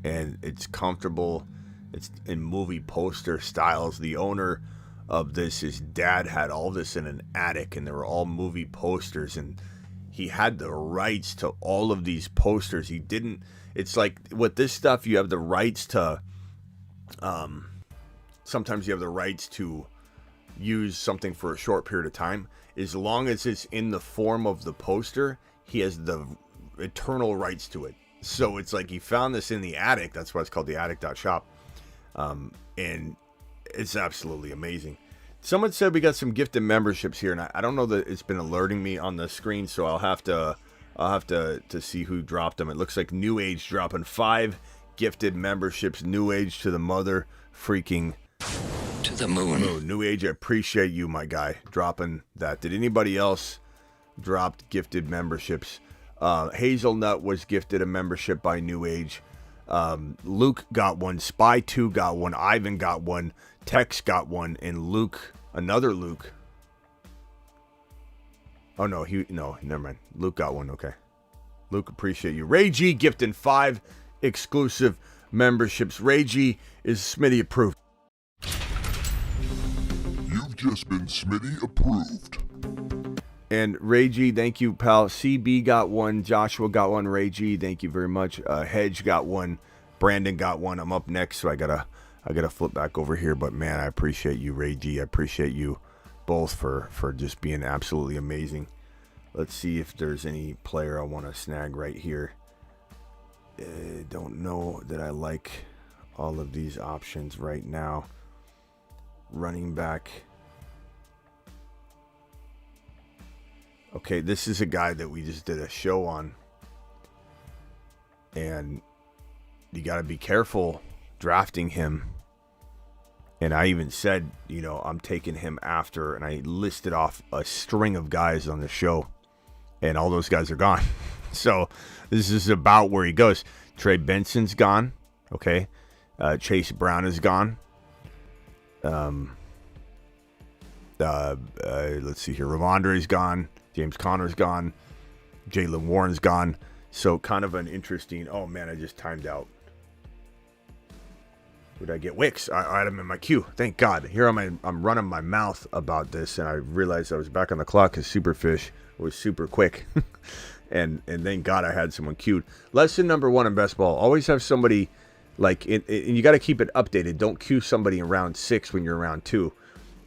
and it's comfortable. It's in movie poster styles. The owner of this, his dad had all this in an attic, and they were all movie posters, and he had the rights to all of these posters. He didn't, it's like with this stuff, you have the rights to, sometimes you have the rights to use something for a short period of time. As long as it's in the form of the poster, he has the eternal rights to it. So it's like he found this in the attic. That's why it's called the attic.shop. And it's absolutely amazing. Someone said we got some gifted memberships here, and I don't know that it's been alerting me on the screen, so I'll have to see who dropped them. It looks like New Age dropping 5 gifted memberships. New Age to the mother freaking To the moon. oh, New Age, I appreciate you, my guy, dropping that. Did anybody else drop gifted memberships? Hazelnut was gifted a membership by New Age. Luke got one. Spy2 got one. Ivan got one. Tex got one. And Luke, another Luke. Oh, no, never mind. Luke got one. Okay. Luke, appreciate you. Ray G gifting 5 exclusive memberships. Ray G is Smitty approved. You've just been Smitty approved. And Ray G, thank you, pal. CB got one. Joshua got one. Ray G, thank you very much. Hedge got one. Brandon got one. I'm up next, so I gotta flip back over here. But man, I appreciate you, Ray G. I appreciate you both for just being absolutely amazing. Let's see if there's any player I want to snag right here. Don't know that I like all of these options right now. Running back. Okay, this is a guy that we just did a show on. And you got to be careful drafting him. And I even said, I'm taking him after, and I listed off a string of guys on the show. And all those guys are gone. So this is about where he goes. Trey Benson's gone. Okay. Chase Brown is gone. Let's see here. Ramondre's gone. James Conner's gone. Jaylen Warren's gone. So kind of an interesting. Oh man, I just timed out. Who did I get? Wicks. I had him in my queue. Thank God. Here I'm running my mouth about this, and I realized I was back on the clock because Superfish was super quick. and thank God I had someone queued. Lesson number 1 in best ball: always have somebody and you got to keep it updated. Don't queue somebody in round 6 when you're round 2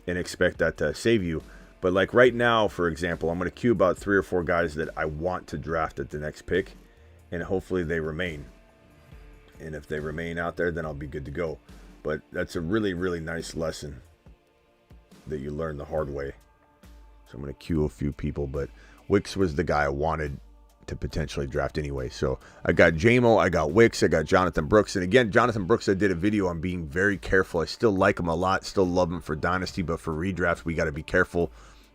and expect that to save you. But like right now, for example, I'm going to queue about 3 or 4 guys that I want to draft at the next pick, and hopefully they remain. And if they remain out there, then I'll be good to go. But that's a really, really nice lesson that you learn the hard way. So I'm going to cue a few people, but Wicks was the guy I wanted to potentially draft anyway. So I got JMO, I got Wicks, I got Jonathan Brooks. And again, Jonathan Brooks, I did a video on being very careful. I still like him a lot, still love him for Dynasty, but for redraft, we got to be careful.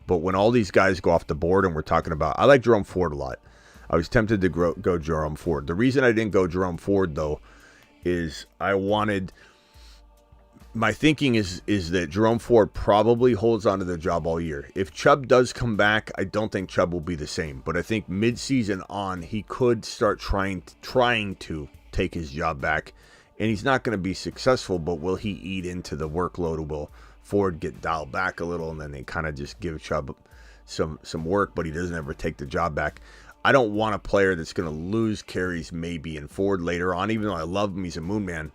But when all these guys go off the board and we're talking about, I like Jerome Ford a lot. I was tempted to go Jerome Ford. The reason I didn't go Jerome Ford, though, is I wanted... My thinking is that Jerome Ford probably holds onto the job all year. If Chubb does come back, I don't think Chubb will be the same. But I think mid-season on, he could start trying to take his job back. And he's not going to be successful, but will he eat into the workload? Or will Ford get dialed back a little, and then they kind of just give Chubb some work, but he doesn't ever take the job back? I don't want a player that's going to lose carries maybe in Ford later on, even though I love him. He's a moon man.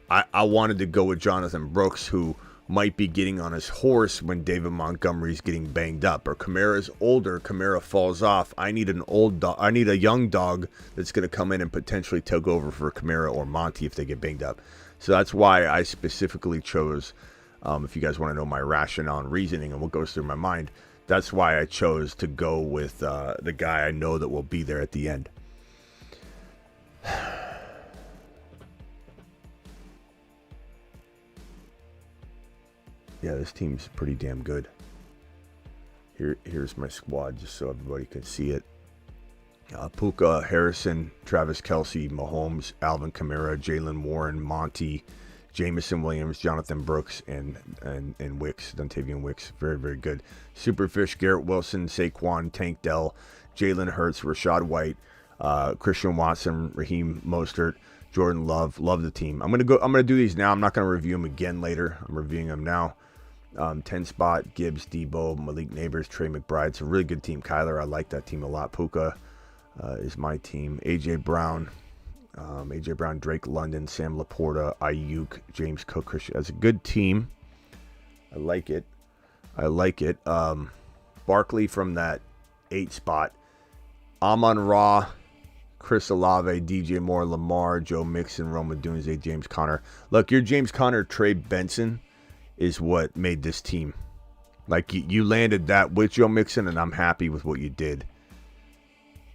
I wanted to go with Jonathan Brooks, who might be getting on his horse when David Montgomery's getting banged up, or Kamara's older, Kamara falls off. I need an old dog. I need a young dog that's going to come in and potentially take over for Kamara or Monty if they get banged up. So that's why I specifically chose, if you guys want to know my rationale and reasoning and what goes through my mind, that's why I chose to go with the guy I know that will be there at the end. Yeah, this team's pretty damn good. Here's my squad, just so everybody can see it. Puka, Harrison, Travis Kelce, Mahomes, Alvin Kamara, Jaylen Warren, Monty, Jameson Williams, Jonathan Brooks, and Wicks, Dontavian Wicks. Very, very good. Superfish, Garrett Wilson, Saquon, Tank Dell, Jalen Hurts, Rashad White, Christian Watson, Raheem Mostert, Jordan Love. Love the team. I'm gonna do these now. I'm not gonna review them again later. I'm reviewing them now. 10 spot, Gibbs, Debo, Malik Neighbors, Trey McBride. It's a really good team. Kyler, I like that team a lot. Puka is my team. AJ Brown, Drake London, Sam Laporta, Ayuk, James Cook, Christian. That's a good team. I like it. Barkley from that 8 spot. Amon-Ra, Chris Olave, DJ Moore, Lamar, Joe Mixon, Roma Dunze, James Conner. Look, your James Conner, Trey Benson is what made this team. Like, you landed that with Joe Mixon, and I'm happy with what you did.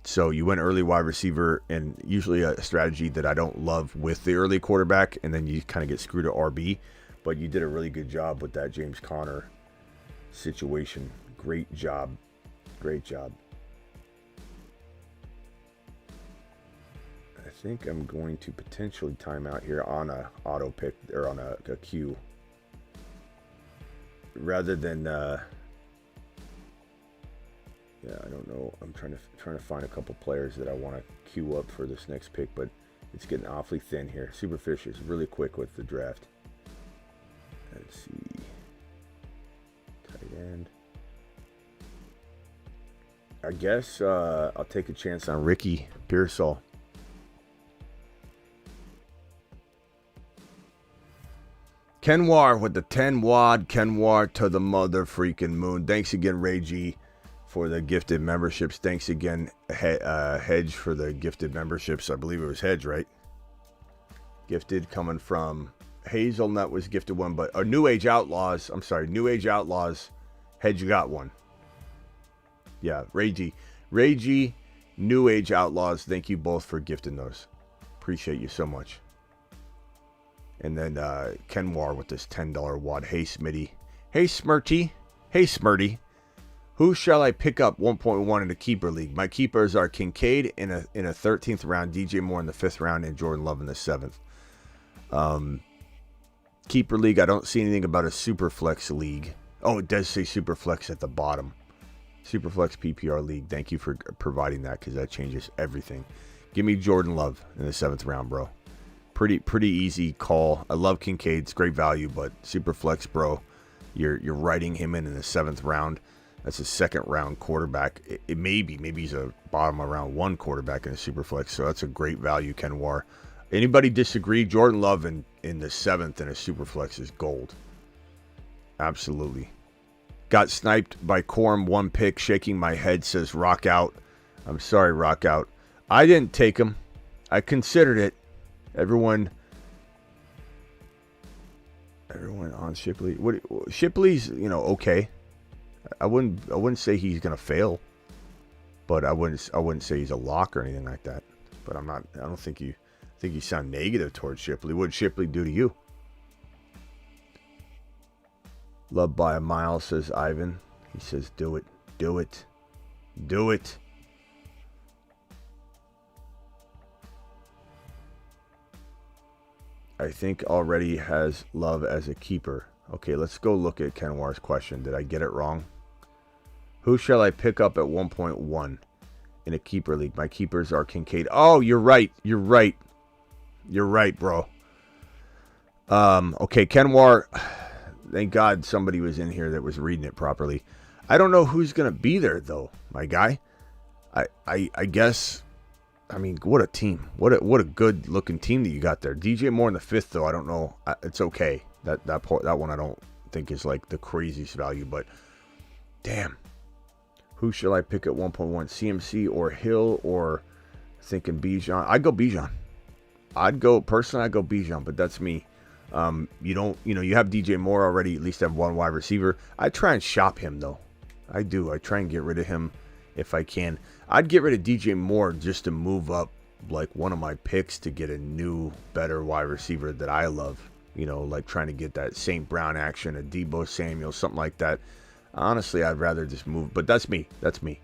So you went early wide receiver, and usually a strategy that I don't love with the early quarterback, and then you kind of get screwed at RB. But you did a really good job with that James Conner situation. Great job. Great job. I think I'm going to potentially time out here on a auto pick, or on a queue, rather than yeah, I don't know. I'm trying to find a couple players that I want to queue up for this next pick, but it's getting awfully thin here. Superfish is really quick with the draft. Let's see. Tight end. I guess I'll take a chance on Ricky Pearsall. Kenwar with the 10 wad. Kenwar to the mother freaking moon. Thanks again, Ray G, for the gifted memberships. Thanks again, Hedge, for the gifted memberships. I believe it was Hedge, right? Gifted coming from Hazelnut was gifted one, but New Age Outlaws. I'm sorry, New Age Outlaws. Hedge got one. Yeah, Ray G, New Age Outlaws. Thank you both for gifting those. Appreciate you so much. And then Kenwar with this $10 wad. Hey, Smitty. Hey, Smirty. Hey, Smirty. Who shall I pick up 1.1 in the keeper league? My keepers are Kincaid in a 13th round, DJ Moore in the 5th round, and Jordan Love in the 7th. Keeper league, I don't see anything about a super flex league. Oh, it does say super flex at the bottom. Super flex PPR league. Thank you for providing that, because that changes everything. Give me Jordan Love in the 7th round, bro. Pretty easy call. I love Kincaid. It's great value, but super flex, bro. You're writing him in the 7th round. That's a 2nd round quarterback. It maybe he's a bottom of round 1 quarterback in a super flex. So that's a great value, Kenwar. Anybody disagree? Jordan Love in the 7th in a super flex is gold. Absolutely. Got sniped by Quorum, 1 pick. Shaking my head, says Rock Out. I'm sorry, Rock Out. I didn't take him. I considered it. Everyone on Shipley. Shipley's, okay. I wouldn't say he's gonna fail, but I wouldn't say he's a lock or anything like that. But I don't think you sound negative towards Shipley. What did Shipley do to you? Loved by a mile, says Ivan. He says, do it. Do it. Do it. I think already has Love as a keeper. Okay, let's go look at Kenwar's question. Did I get it wrong? Who shall I pick up at 1.1 in a keeper league? My keepers are Kincaid. Oh, you're right. You're right. You're right, bro. Okay, Kenwar. Thank God somebody was in here that was reading it properly. I don't know who's going to be there, though, my guy. I guess, I mean, what a team. What a good-looking team that you got there. DJ Moore in the fifth, though, I don't know. It's okay. That one I don't think is, like, the craziest value, but damn. Who shall I pick at 1.1? CMC or Hill or thinking Bijan? I'd go Bijan. I'd go Bijan, but that's me. You have DJ Moore already, at least have one wide receiver. I try and shop him, though. I do. I try and get rid of him if I can. I'd get rid of DJ Moore just to move up, like, one of my picks to get a new, better wide receiver that I love. Like trying to get that St. Brown action, a Debo Samuel, something like that. Honestly, I'd rather just move. But that's me. That's me.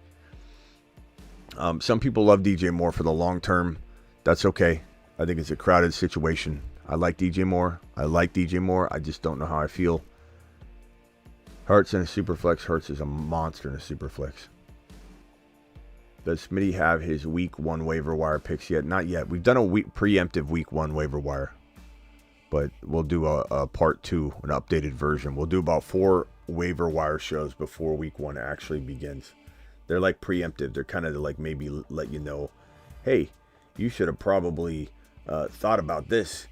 Some people love DJ Moore for the long term. That's okay. I think it's a crowded situation. I like DJ Moore. I just don't know how I feel. Hurts in a superflex. Hurts is a monster in a superflex. Does Smitty have his week 1 waiver wire picks yet? Not yet. We've done a preemptive week 1 waiver wire. But we'll do a part 2, an updated version. We'll do about 4 waiver wire shows before week 1 actually begins. They're like preemptive. They're kind of like maybe let you know, hey, you should have probably thought about this.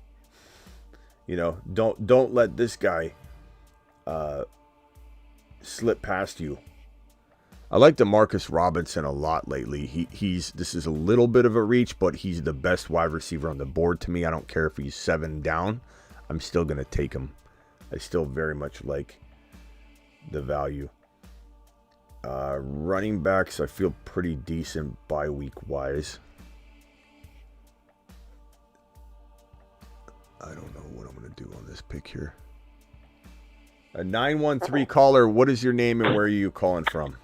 Don't let this guy slip past you. I like DeMarcus Robinson a lot lately. This is a little bit of a reach, but he's the best wide receiver on the board to me. I don't care if he's 7 down. I'm still going to take him. I still very much like the value. Running backs, I feel pretty decent bye week wise. I don't know what I'm going to do on this pick here. A 913 caller, what is your name and where are you calling from?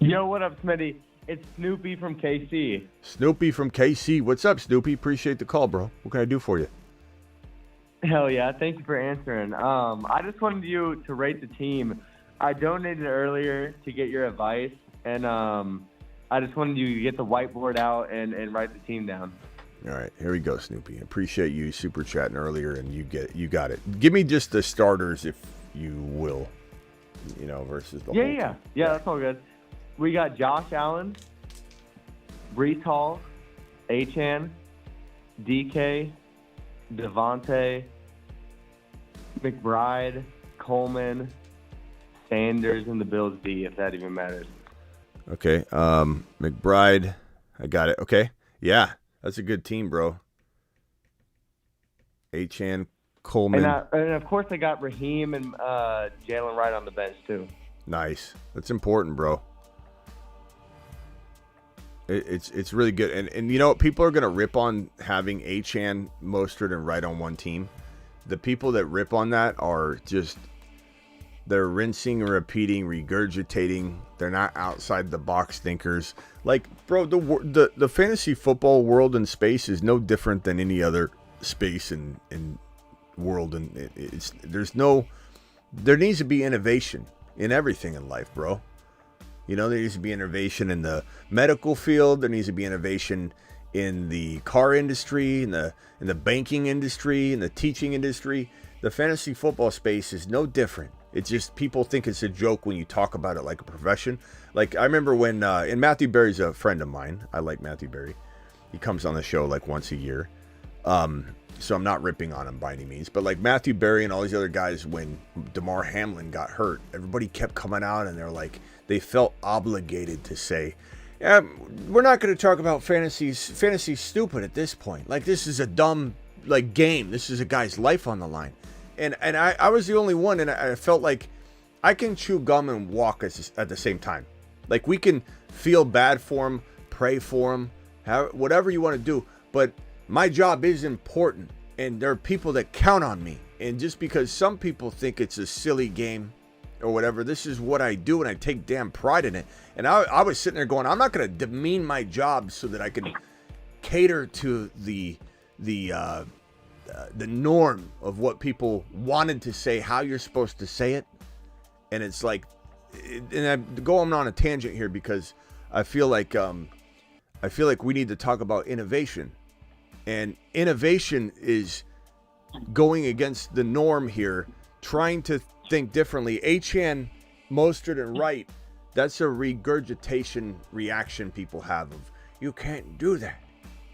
Yo, what up, Smitty? It's Snoopy from KC. Snoopy from KC. What's up, Snoopy? Appreciate the call, bro. What can I do for you? Hell yeah. Thank you for answering. I just wanted you to rate the team. I donated earlier to get your advice, and I just wanted you to get the whiteboard out and write the team down. All right, here we go, Snoopy. Appreciate you super chatting earlier, and you got it. Give me just the starters, if you will, versus the whole team. Yeah, that's all good. We got Josh Allen, Breece Hall, Achane, DK, Devontae, McBride, Coleman, Sanders, and the Bills B, if that even matters. Okay, McBride, I got it. Okay, yeah, that's a good team, bro. Achane, Coleman. And of course, I got Raheem and Jaylen Wright on the bench, too. Nice. That's important, bro. It's really good. And people are going to rip on having Achane, Mostert, and Wright on one team. The people that rip on that are just, they're rinsing and repeating, regurgitating. They're not outside the box thinkers. Like, bro, the fantasy football world and space is no different than any other space and world. And there needs to be innovation in everything in life, bro. There needs to be innovation in the medical field. There needs to be innovation in the car industry, in the banking industry, in the teaching industry. The fantasy football space is no different. It's just people think it's a joke when you talk about it like a profession. Like, I remember when, and Matthew Berry's a friend of mine. I like Matthew Berry. He comes on the show like once a year. So I'm not ripping on him by any means. But like Matthew Berry and all these other guys, when DeMar Hamlin got hurt, everybody kept coming out and they're like, they felt obligated to say, we're not going to talk about fantasy's stupid at this point. Like, this is a dumb game. This is a guy's life on the line, and I was the only one, and I felt like I can chew gum and walk at the same time. Like, we can feel bad for him, pray for him, whatever you want to do, but my job is important, and there are people that count on me. And just because some people think it's a silly game or whatever, this is what I do, and I take damn pride in it. And I was sitting there going, I'm not going to demean my job so that I can cater to the norm of what people wanted to say, how you're supposed to say it. And it's like, and I'm going on a tangent here because I feel like we need to talk about innovation. And innovation is going against the norm here, trying to think differently. Achane, Mostert, and Wright, that's a regurgitation reaction people have of, you can't do that.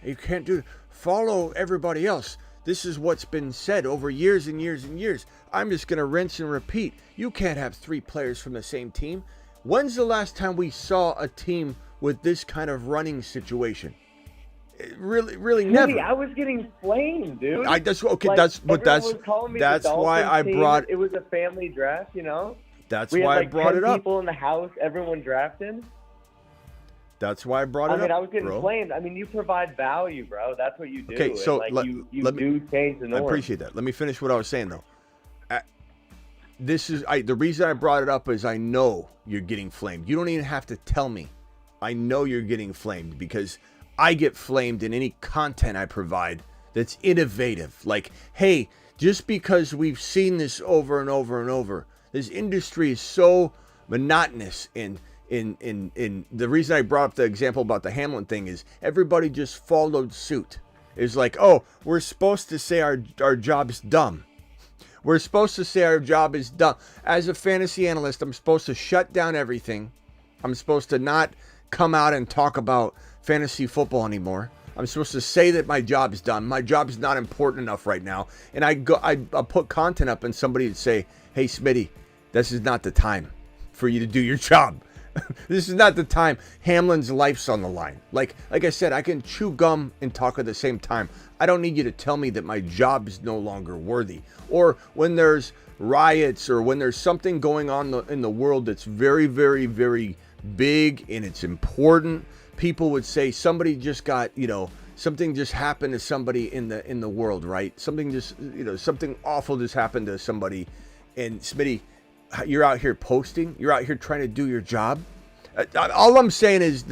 You can't do it. Follow everybody else. This is what's been said over years and years and years. I'm just going to rinse and repeat. You can't have 3 players from the same team. When's the last time we saw a team with this kind of running situation? Really never. I was getting flamed, dude. That's why I brought. It was a family draft, you know. That's why I brought it up. People in the house, everyone drafted. That's why I brought it up. I was getting flamed. You provide value, bro. That's what you do. Okay, so you do change the norm. I appreciate that. Let me finish what I was saying though. The reason I brought it up is I know you're getting flamed. You don't even have to tell me. I know you're getting flamed because I get flamed in any content I provide that's innovative. Like, hey, just because we've seen this over and over and over, this industry is so monotonous. And in the reason I brought up the example about the Hamlin thing is everybody just followed suit. It's like, oh, we're supposed to say our job's dumb. We're supposed to say our job is dumb. As a fantasy analyst, I'm supposed to shut down everything. I'm supposed to not come out and talk about fantasy football anymore. I'm supposed to say that my job is done. My job is not important enough right now. And I put content up and somebody would say, hey, Smitty, this is not the time for you to do your job. This is not the time. Hamlin's life's on the line. Like I said, I can chew gum and talk at the same time. I don't need you to tell me that my job is no longer worthy. Or when there's riots or when there's something going on in the world that's very, very, very big and it's important, people would say somebody just got, something just happened to somebody in the world, right? Something just, something awful just happened to somebody. And Smitty, you're out here posting. You're out here trying to do your job. All I'm saying is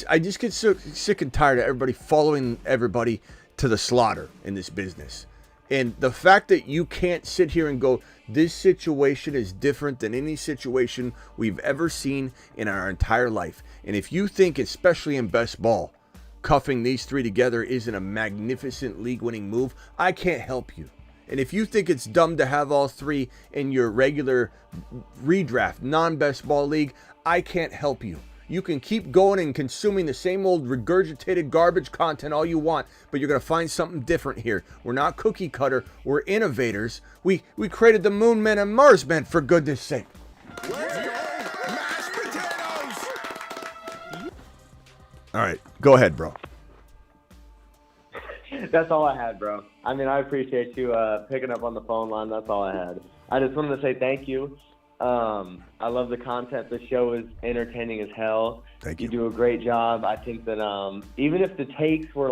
I just get so sick and tired of everybody following everybody to the slaughter in this business. And the fact that you can't sit here and go, this situation is different than any situation we've ever seen in our entire life. And if you think, especially in best ball, cuffing these 3 together isn't a magnificent league-winning move, I can't help you. And if you think it's dumb to have all 3 in your regular redraft, non-best ball league, I can't help you. You can keep going and consuming the same old regurgitated garbage content all you want, but you're going to find something different here. We're not cookie cutter. We're innovators. We created the Moon Men and Mars Men, for goodness sake. Let's go, mashed potatoes! All right, go ahead, bro. That's all I had, bro. I appreciate you picking up on the phone line. That's all I had. I just wanted to say thank you. I love the content. The show is entertaining as hell. Thank you. You do a great job. I think that even if the takes were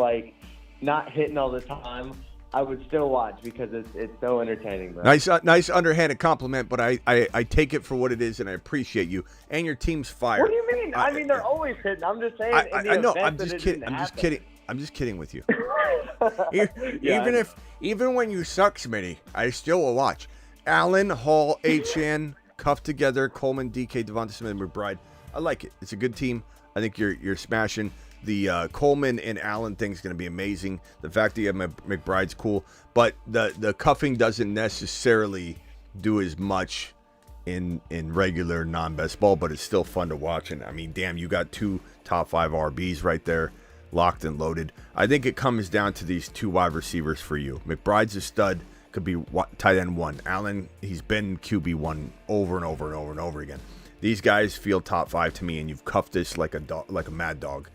not hitting all the time, I would still watch because it's so entertaining, bro. Nice underhanded compliment, but I take it for what it is, and I appreciate you. And your team's fire. What do you mean? They're always hitting. I'm just saying. I know. I'm just kidding. I'm just kidding with you. Even when you suck, Smitty, I still will watch. Allen, Hall, Achane, cuffed together, Coleman, DK, Devonta Smith, and McBride. I like it. It's a good team. I think you're smashing. The Coleman and Allen thing's going to be amazing. The fact that you have McBride's cool, but the cuffing doesn't necessarily do as much in regular non-best ball, but it's still fun to watch. And damn, you got 2 top 5 RBs right there, locked and loaded. I think it comes down to these 2 wide receivers for you. McBride's a stud. Could be tight end 1. Allen, he's been QB1 over and over and over and over again. These guys feel top 5 to me, and you've cuffed this like a mad dog.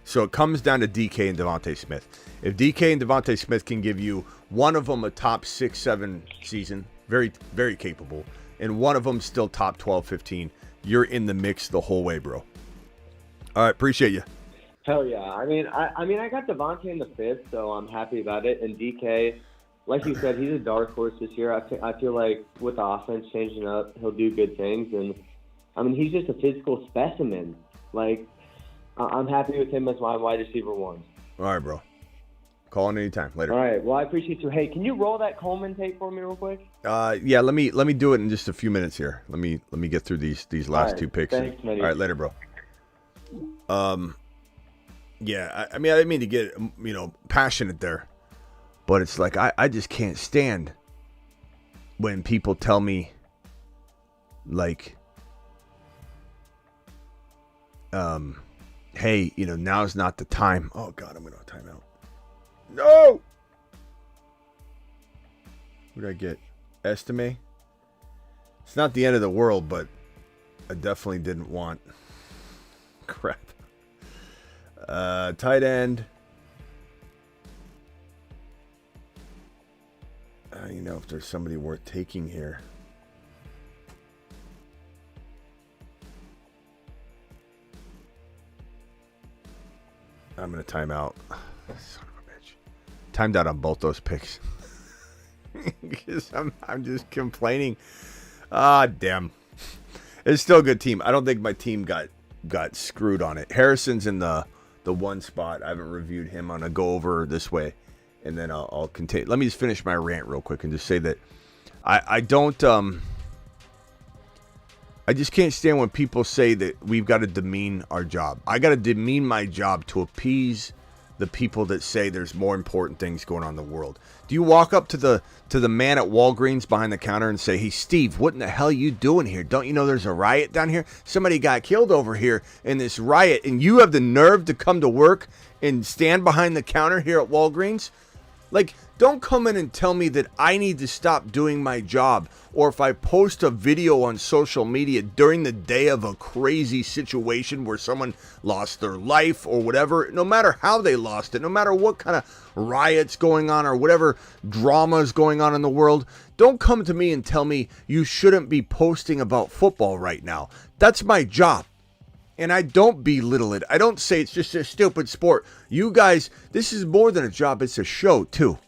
So it comes down to DK and Devontae Smith. If DK and Devontae Smith can give you one of them a top 6, 7 season, very, very capable, and one of them still top 12, 15, you're in the mix the whole way, bro. All right, appreciate you. Hell yeah. I mean, I got Devontae in the 5th, so I'm happy about it. And DK, like you said, he's a dark horse this year. I feel like with the offense changing up, he'll do good things. And, I mean, he's just a physical specimen. Like, I'm happy with him as my wide receiver 1. All right, bro. Call in anytime. Later. All right. Well, I appreciate you. Hey, can you roll that Coleman tape for me real quick? Yeah, let me do it in just a few minutes here. Let me get through these last 2 picks. Thanks, Smitty. All right, later, bro. Yeah, I mean, I didn't mean to get, passionate there, but it's like I just can't stand when people tell me, like, hey, now's not the time. Oh, God, I'm going to time out. No! Who did I get? Estime? It's not the end of the world, but I definitely didn't want crap. Tight end. I don't even know if there's somebody worth taking here. I'm going to time out. Son of a bitch. Timed out on both those picks. Because I'm just complaining. Damn. It's still a good team. I don't think my team got screwed on it. Harrison's in the 1 spot. I haven't reviewed him. I'm going to go over this way, and then I'll continue. Let me just finish my rant real quick and just say that I don't... I just can't stand when people say that we've got to demean our job. I got to demean my job to appease the people that say there's more important things going on in the world. Do you walk up to the man at Walgreens behind the counter and say, "Hey, Steve, what in the hell are you doing here? Don't you know there's a riot down here? Somebody got killed over here in this riot, and you have the nerve to come to work and stand behind the counter here at Walgreens?" Like, don't come in and tell me that I need to stop doing my job, or if I post a video on social media during the day of a crazy situation where someone lost their life or whatever, no matter how they lost it, no matter what kind of riots going on or whatever drama is going on in the world, don't come to me and tell me you shouldn't be posting about football right now. That's my job. And I don't belittle it. I don't say it's just a stupid sport. You guys, this is more than a job. It's a show too.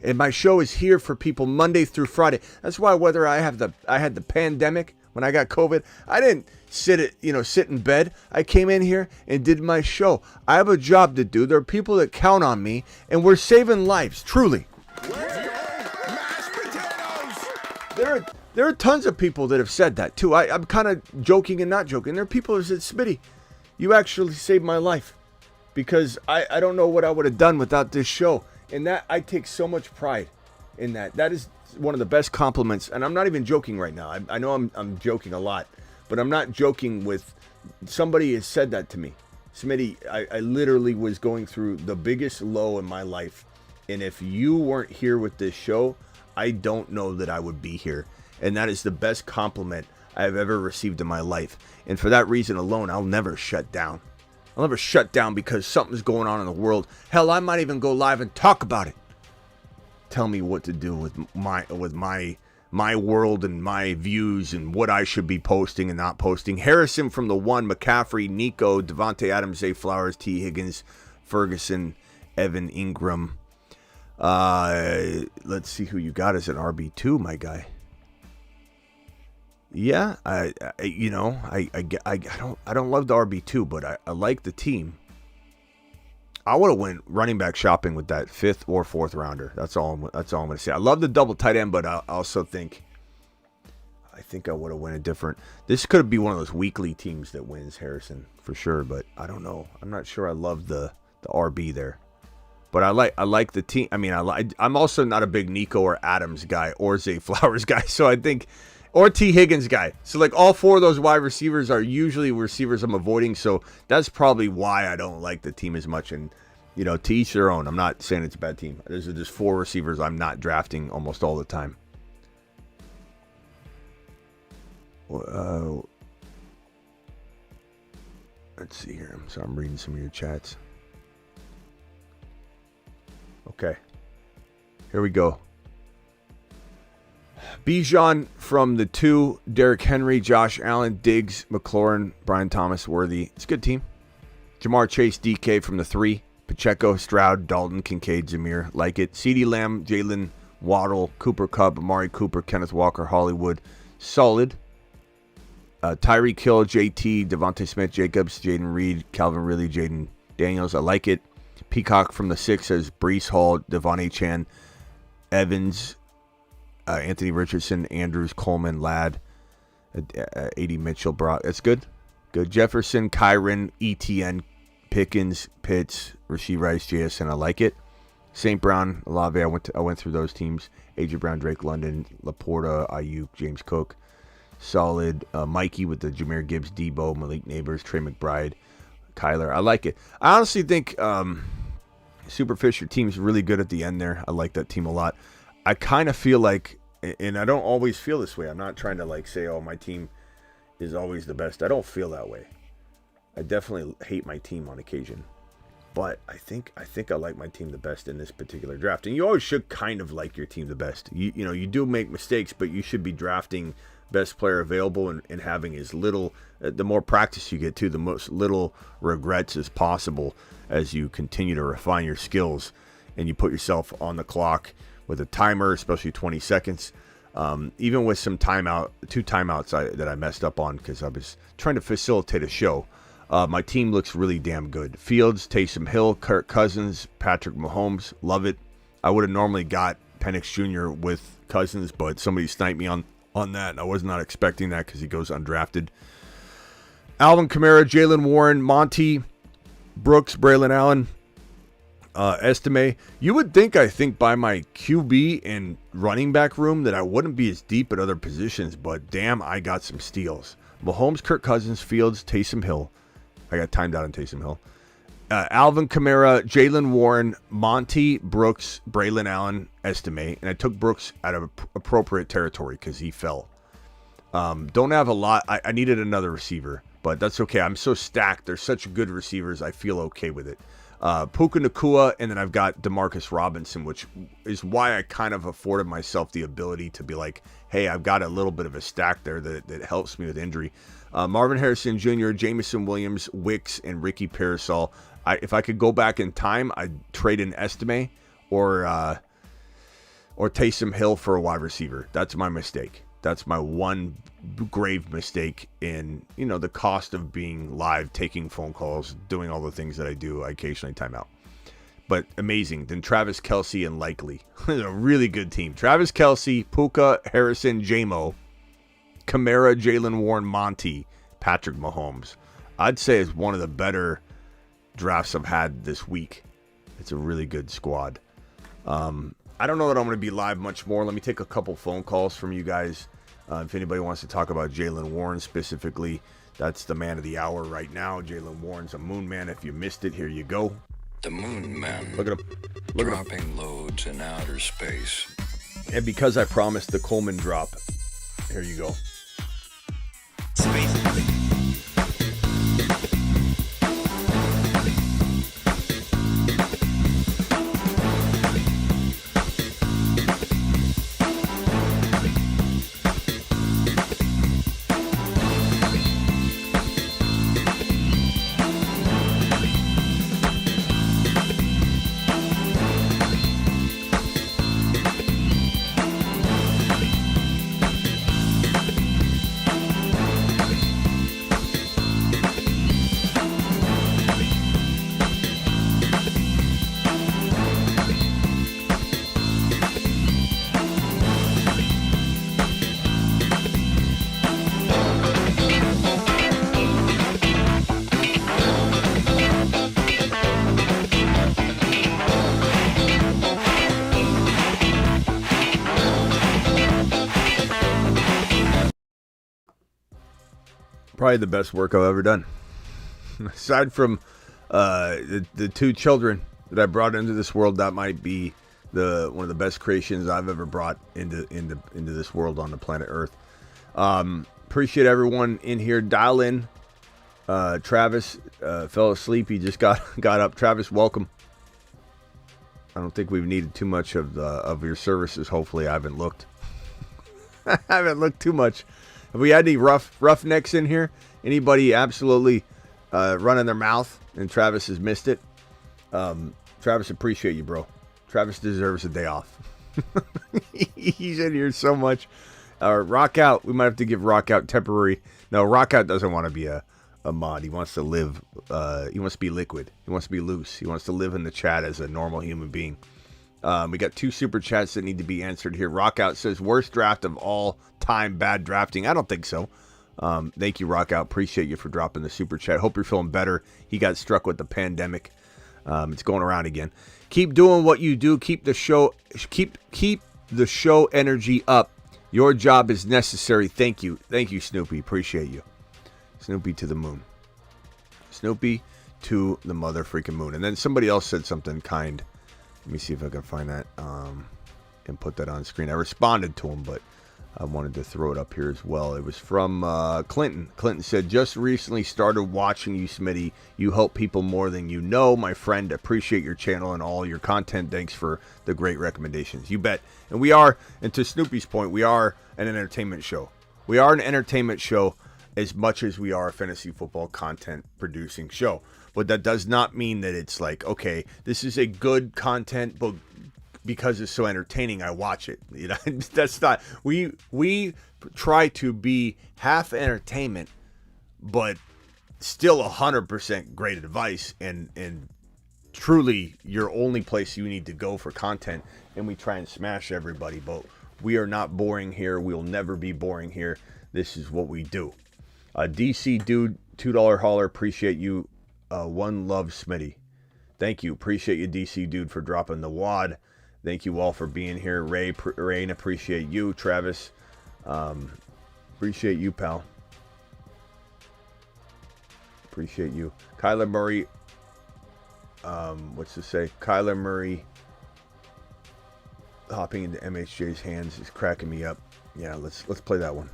And my show is here for people Monday through Friday. That's why whether I had the pandemic when I got COVID, I didn't sit in bed. I came in here and did my show. I have a job to do. There are people that count on me, and we're saving lives, truly. There are tons of people that have said that too. I'm kind of joking and not joking. There are people who said, "Smitty, you actually saved my life," because I don't know what I would have done without this show. And that I take so much pride in that. That is one of the best compliments. And I'm not even joking right now. I know I'm joking a lot, but I'm not joking with somebody has said that to me. Smitty, I literally was going through the biggest low in my life. And if you weren't here with this show, I don't know that I would be here. And that is the best compliment I've ever received in my life. And for that reason alone, I'll never shut down. I'll never shut down because something's going on in the world. Hell, I might even go live and talk about it. Tell me what to do with my world and my views and what I should be posting and not posting. Harrison from the 1, McCaffrey, Nico, Devontae Adams, Zay Flowers, T. Higgins, Ferguson, Evan Ingram. Let's see who you got as an RB2, my guy. Yeah, I don't love the RB2, but I like the team. I would have went running back shopping with that 5th or 4th rounder. That's all I'm going to say. I love the double tight end, but I also think I would have went a different. This could be one of those weekly teams that wins, Harrison, for sure. But I don't know. I'm not sure. I love the RB there, but I like the team. I mean, I'm also not a big Nico or Adams guy or Zay Flowers guy, so I think. Or T. Higgins guy. So, like, all 4 of those wide receivers are usually receivers I'm avoiding. So, that's probably why I don't like the team as much. And, to each their own. I'm not saying it's a bad team. There's just 4 receivers I'm not drafting almost all the time. Let's see here. So I'm reading some of your chats. Okay. Here we go. Bijan from the 2, Derrick Henry, Josh Allen, Diggs, McLaurin, Brian Thomas, Worthy. It's a good team. Jamar Chase, DK from the 3, Pacheco, Stroud, Dalton, Kincaid, Zamir. Like it. CeeDee Lamb, Jalen Waddle, Cooper Kupp, Amari Cooper, Kenneth Walker, Hollywood. Solid. Tyreek Hill, JT, Devontae Smith, Jacobs, Jaden Reed, Calvin Ridley, Jaden Daniels. I like it. Peacock from the 6 says Breece Hall, Devon A. Chan, Evans, Anthony Richardson, Andrews, Coleman, Ladd, A.D. Mitchell, Brock. That's good. Good. Jefferson, Kyron, ETN, Pickens, Pitts, Rasheed Rice, JSN. I like it. St. Brown, Olave. I went through those teams. A.J. Brown, Drake London, Laporta, Ayuk, James Cook. Solid. Mikey with the Jahmyr Gibbs, Debo, Malik Neighbors, Trey McBride, Kyler. I like it. I honestly think Superfish, your team's really good at the end there. I like that team a lot. I kind of feel like, and I don't always feel this way. I'm not trying to like say, oh, my team is always the best. I don't feel that way. I definitely hate my team on occasion. But I think I like my team the best in this particular draft. And you always should kind of like your team the best. You know, you do make mistakes, but you should be drafting best player available and having as little, the more practice you get to, the most little regrets as possible as you continue to refine your skills and you put yourself on the clock with a timer, especially 20 seconds. Even with some two timeouts that I messed up on because I was trying to facilitate a show. My team looks really damn good. Fields, Taysom Hill, Kirk Cousins, Patrick Mahomes. Love it. I would have normally got Penix Jr. with Cousins, but somebody sniped me on that, and I was not expecting that because he goes undrafted. Alvin Kamara, Jaylen Warren, Monty, Brooks, Braylon Allen, Estime. You would think, I think, by my QB and running back room that I wouldn't be as deep at other positions, but damn, I got some steals. Mahomes, Kirk Cousins, Fields, Taysom Hill. I got timed out on Taysom Hill. Alvin Kamara, Jaylen Warren, Monty, Brooks, Braylon Allen, Estime. And I took Brooks out of appropriate territory because he fell. Don't have a lot. I needed another receiver, but that's okay. I'm so stacked. They're such good receivers. I feel okay with it. Puka Nacua, and then I've got Demarcus Robinson, which is why I kind of afforded myself the ability to be like, hey, I've got a little bit of a stack there that helps me with injury. Marvin Harrison Jr., Jameson Williams, Wicks, and Ricky Parasol. If I could go back in time, I'd trade in Estime or Taysom Hill for a wide receiver. That's my mistake. That's my one grave mistake in, the cost of being live, taking phone calls, doing all the things that I do. I occasionally time out. But amazing. Then Travis Kelce and Likely. A really good team. Travis Kelce, Puka, Harrison, J-Mo, Kamara, Jaylen Warren, Monty, Patrick Mahomes. I'd say it's one of the better drafts I've had this week. It's a really good squad. I don't know that I'm going to be live much more. Let me take a couple phone calls from you guys. If anybody wants to talk about Jaylen Warren specifically, that's the man of the hour right now. Jaylen Warren's a moon man. If you missed it, here you go. The Moon Man. Look at him. Dropping loads in outer space. And because I promised the Coleman drop, here you go. Probably the best work I've ever done. Aside from the two children that I brought into this world, that might be one of the best creations I've ever brought into this world on the planet Earth. Appreciate everyone in here. Dial in. Travis fell asleep. He just got up. Travis, welcome. I don't think we've needed too much of your services. Hopefully, I haven't looked. I haven't looked too much. Have we had any roughnecks in here? Anybody absolutely running their mouth and Travis has missed it? Travis, appreciate you, bro. Travis deserves a day off. He's in here so much. Rock Out. We might have to give Rock Out temporary. No, Rock Out doesn't want to be a mod. He wants to live. He wants to be liquid. He wants to be loose. He wants to live in the chat as a normal human being. We got 2 super chats that need to be answered here. Rock Out says, worst draft of all time, bad drafting. I don't think so. Thank you, Rock Out. Appreciate you for dropping the super chat. Hope you're feeling better. He got struck with the pandemic. It's going around again. Keep doing what you do. Keep the show energy up. Your job is necessary. Thank you, Snoopy. Appreciate you. Snoopy to the moon. Snoopy to the mother freaking moon. And then somebody else said something kind. Let me see if I can find that and put that on screen. I responded to him, but I wanted to throw it up here as well. It was from Clinton. Clinton said, just recently started watching you, Smitty. You help people more than you know. My friend, appreciate your channel and all your content. Thanks for the great recommendations. You bet. And we are, and to Snoopy's point, we are an entertainment show. We are an entertainment show as much as we are a fantasy football content producing show. But that does not mean that it's like, okay, this is a good content, but because it's so entertaining, I watch it. You know, that's not. We try to be half entertainment, but still 100% great advice, and truly your only place you need to go for content. And we try and smash everybody, but we are not boring here. We'll never be boring here. This is what we do. DC dude, $2 hauler. Appreciate you. One love, Smitty. Thank you. Appreciate you, DC dude, for dropping the wad. Thank you all for being here. Rain, appreciate you. Travis, appreciate you, pal. Appreciate you. Kyler Murray, what's to say? Kyler Murray hopping into MHJ's hands is cracking me up. Yeah, let's play that one.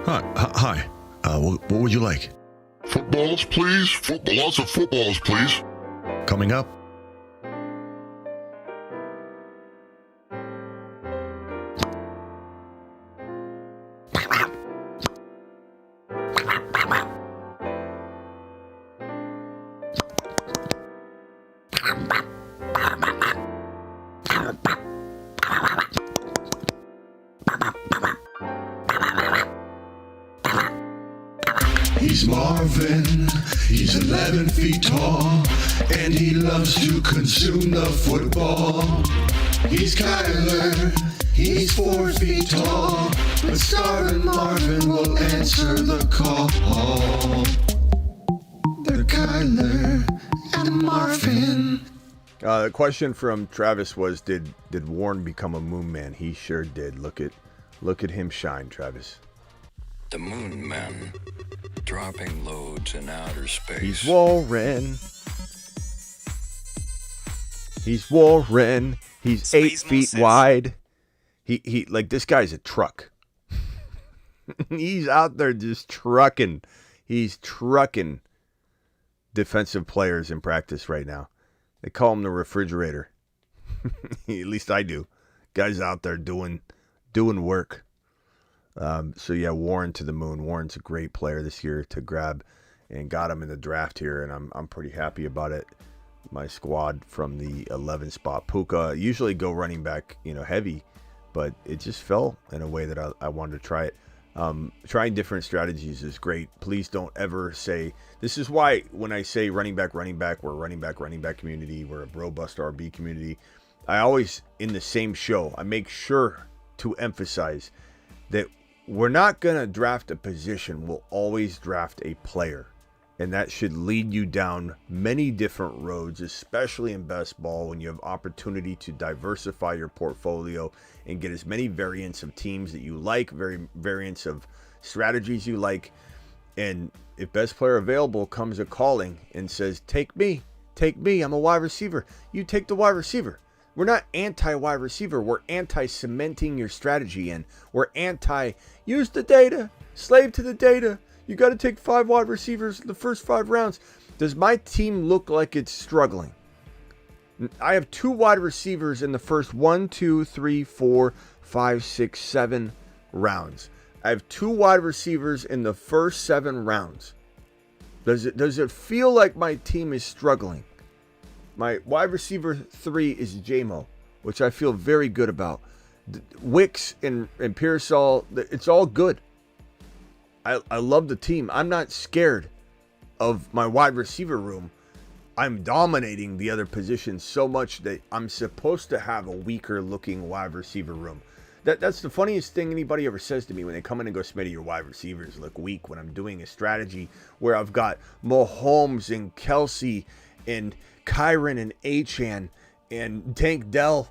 Hi. What would you like? Footballs, please. Lots of footballs, please. Coming up. He's Marvin, he's 11 feet tall, and he loves to consume the football. He's Kyler, he's 4 feet tall, but Star and Marvin will answer the call. They're Kyler and Marvin. The question from Travis was, did Warren become a moon man? He sure did. Look at him shine, Travis. The moon men dropping loads in outer space. He's Warren. He's Warren. He's Space 8 feet wide. He like, this guy's a truck. He's out there just trucking. He's trucking defensive players in practice right now. They call him the refrigerator. At least I do. Guys out there doing work. So yeah, Warren to the moon. Warren's a great player this year to grab, and got him in the draft here, and I'm pretty happy about it. My squad from the 11 spot. Puka usually go running back, heavy, but it just fell in a way that I wanted to try it. Trying different strategies is great. Please don't ever say, this is why when I say running back, we're a running back community, we're a robust RB community. I always, in the same show, I make sure to emphasize that we're not going to draft a position. We'll always draft a player. And that should lead you down many different roads, especially in best ball, when you have opportunity to diversify your portfolio and get as many variants of teams that you like, variants of strategies you like. And if best player available comes a calling and says, take me, I'm a wide receiver. You take the wide receiver. We're not anti-wide receiver. We're anti-cementing your strategy in. We're anti-use the data, slave to the data. You got to take 5 wide receivers in the first 5 rounds. Does my team look like it's struggling? I have 2 wide receivers in the first 1, 2, 3, 4, 5, 6, 7 rounds. I have 2 wide receivers in the first 7 rounds. Does it feel like my team is struggling? My wide receiver 3 is J-Mo, which I feel very good about. Wicks and Pearsall, it's all good. I love the team. I'm not scared of my wide receiver room. I'm dominating the other positions so much that I'm supposed to have a weaker looking wide receiver room. That's the funniest thing anybody ever says to me when they come in and go, Smitty, your wide receivers look weak, when I'm doing a strategy where I've got Mahomes and Kelsey and Kyron and Achan and Tank Dell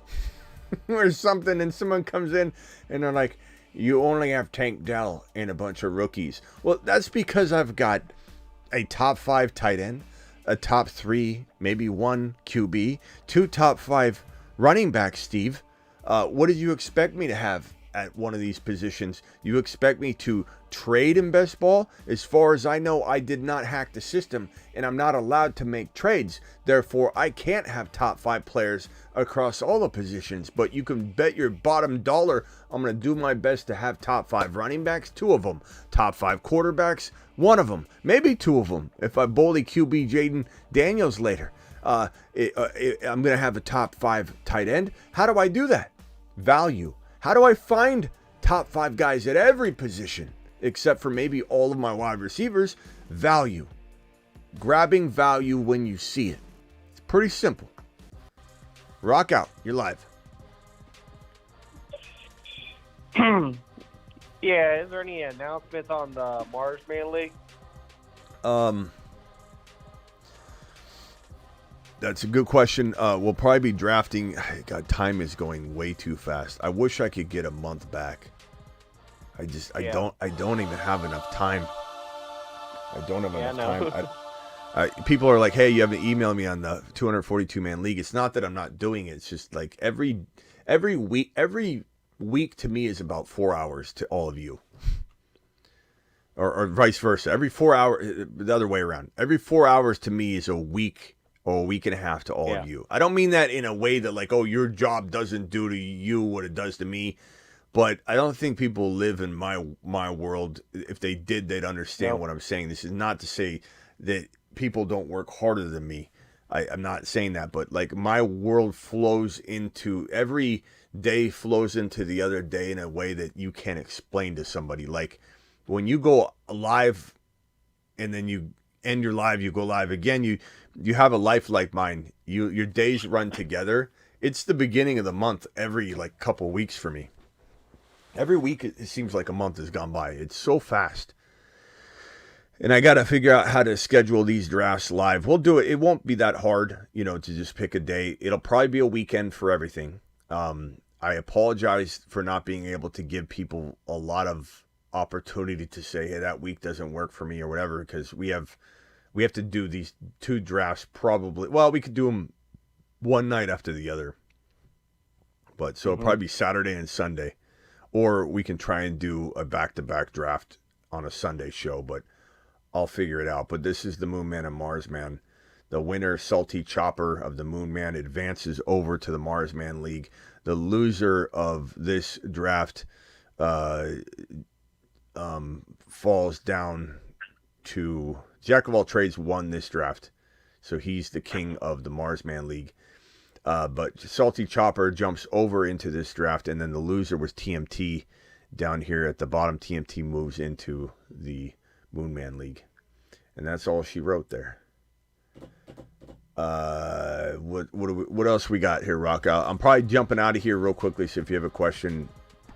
or something, and someone comes in and they're like, you only have Tank Dell and a bunch of rookies. Well, that's because I've got a top 5 tight end, a top 3, maybe 1 QB, 2 top 5 running backs, Steve. What did you expect me to have at one of these positions? You expect me to trade in best ball? As far as I know, I did not hack the system, and I'm not allowed to make trades. Therefore, I can't have top 5 players across all the positions, but you can bet your bottom dollar I'm going to do my best to have top 5 running backs, 2 of them, top 5 quarterbacks, 1 of them, maybe 2 of them, if I bully QB Jaden Daniels later. I'm going to have a top 5 tight end. How do I do that? Value. How do I find top 5 guys at every position, except for maybe all of my wide receivers? Value. Grabbing value when you see it. It's pretty simple. Rock out. You're live. Yeah, is there any announcements on the Marsman League? That's a good question. We'll probably be drafting. God, time is going way too fast. I wish I could get a month back. I don't even have enough time. I don't have enough time. People are like, hey, you haven't emailed me on the 242-man league. It's not that I'm not doing it. It's just like every week to me is about 4 hours to all of you. Or vice versa. Every 4 hours, the other way around. Every 4 hours to me is a week or a week and a half to all of you. I don't mean that in a way that like, oh, your job doesn't do to you what it does to me. But I don't think people live in my world. If they did, they'd understand what I'm saying. This is not to say that people don't work harder than me. I'm not saying that, but like my world flows into, every day flows into the other day in a way that you can't explain to somebody. Like when you go live and then you end your live, you go live again, you have a life like mine. Your days run together. It's the beginning of the month every like couple weeks for me. Every week it seems like a month has gone by. It's so fast. And I got to figure out how to schedule these drafts live. We'll do it. It won't be that hard, to just pick a day. It'll probably be a weekend for everything. I apologize for not being able to give people a lot of opportunity to say, hey, that week doesn't work for me or whatever, because we have to do these 2 drafts probably. Well, we could do them one night after the other. But so it'll probably be Saturday and Sunday. Or we can try and do a back-to-back draft on a Sunday show, but I'll figure it out. But this is the Moon Man and Mars Man. The winner, Salty Chopper of the Moon Man, advances over to the Mars Man League. The loser of this draft falls down to... Jack of all trades won this draft, so he's the king of the Mars Man League. But Salty Chopper jumps over into this draft, and then the loser was TMT down here at the bottom. TMT moves into the Moon Man League. And that's all she wrote there. What else we got here, Rock Out? I'm probably jumping out of here real quickly, so if you have a question,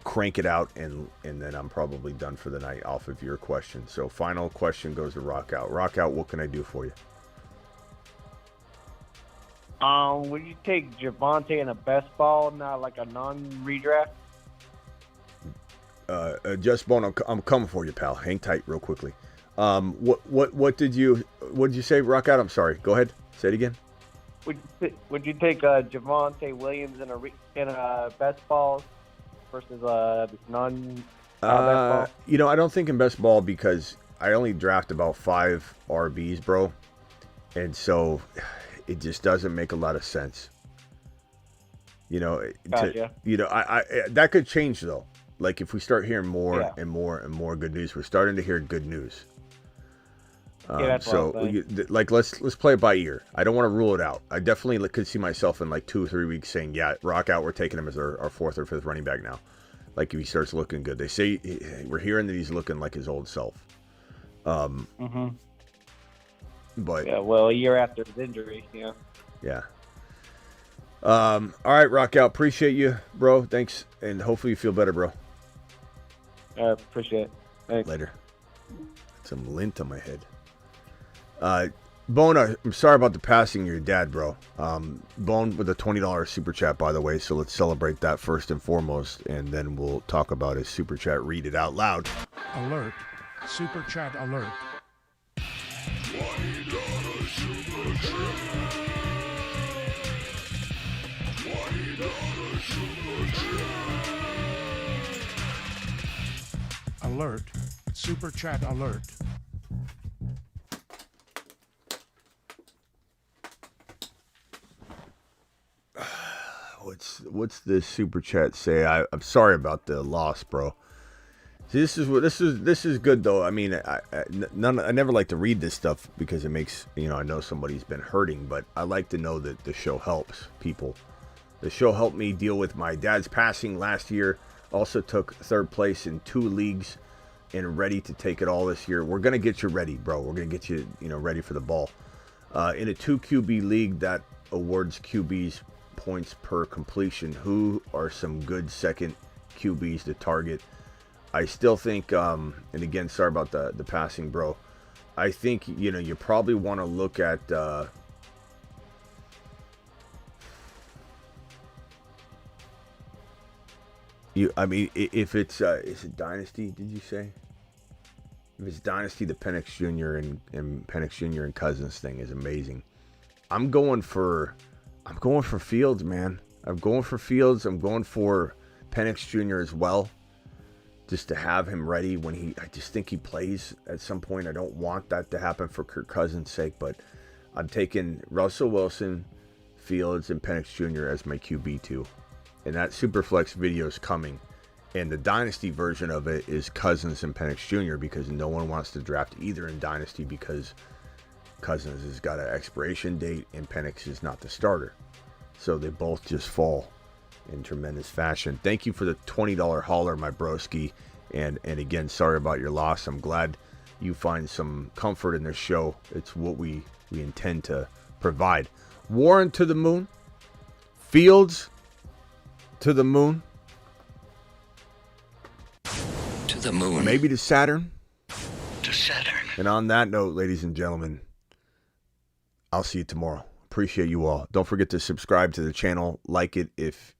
crank it out, and then I'm probably done for the night off of your question. So final question goes to Rock Out. Rock Out, what can I do for you? Would you take Javonte in a best ball, not like a non-redraft? Just Bone, I'm coming for you, pal. Hang tight real quickly. What did you say, Rock Out? I'm sorry. Go ahead. Say it again. Would you take Javonte Williams in a best ball versus non best ball? You know, I don't think in best ball because I only draft about 5 RBs, bro, and so it just doesn't make a lot of sense. You know, Gotcha. I that could change though. Like if we start hearing more Yeah. and more and more good news, we're starting to hear good news. That's so what I'm saying. like let's play it by ear. I don't want to rule it out. I definitely could see myself in like 2 or 3 weeks saying, yeah, rock out. We're taking him as our 4th or 5th running back now. Like if he starts looking good, they say we're hearing that he's looking like his old self. But Yeah, well, a year after his injury, yeah. yeah. All right, rock out. Appreciate you, bro. Thanks, and hopefully you feel better, bro. Appreciate it. Thanks. Later. Some lint on my head. Bona, I'm sorry about the passing of your dad, bro. Bone with a $20 super chat, by the way, so let's celebrate that first and foremost, and then we'll talk about his super chat. Read it out loud. Alert. Super chat alert. Alert. Super chat alert. What's this super chat say? I'm sorry about the loss, bro. See, this is good though. I mean, I never like to read this stuff because it makes, you know, I know somebody's been hurting, but I like to know that the show helps people. The show helped me deal with my dad's passing last year. Also took 3rd place in 2 leagues and ready to take it all this year. We're gonna get you ready, bro. We're gonna get you, ready for the ball. In a 2 QB league that awards QBs points per completion, who are some good second QBs to target? I still think, and again, sorry about the passing, bro. I think, you probably want to look at, if it's, is it Dynasty, did you say? If it's Dynasty, the Penix Jr. and Penix Jr. and Cousins thing is amazing. I'm going for Fields, man. I'm going for Fields. I'm going for Penix Jr. as well. Just to have him ready when I just think he plays at some point. I don't want that to happen for Kirk Cousins' sake, but I'm taking Russell Wilson, Fields, and Penix Jr. as my QB2. And that Superflex video is coming. And the Dynasty version of it is Cousins and Penix Jr. because no one wants to draft either in Dynasty because Cousins has got an expiration date and Penix is not the starter. So they both just fall in tremendous fashion. Thank you for the $20 hauler, my broski. And again, sorry about your loss. I'm glad you find some comfort in this show. It's what we intend to provide. Warren to the moon. Fields to the moon. To the moon. Maybe to Saturn. To Saturn. And on that note, ladies and gentlemen, I'll see you tomorrow. Appreciate you all. Don't forget to subscribe to the channel. Like it if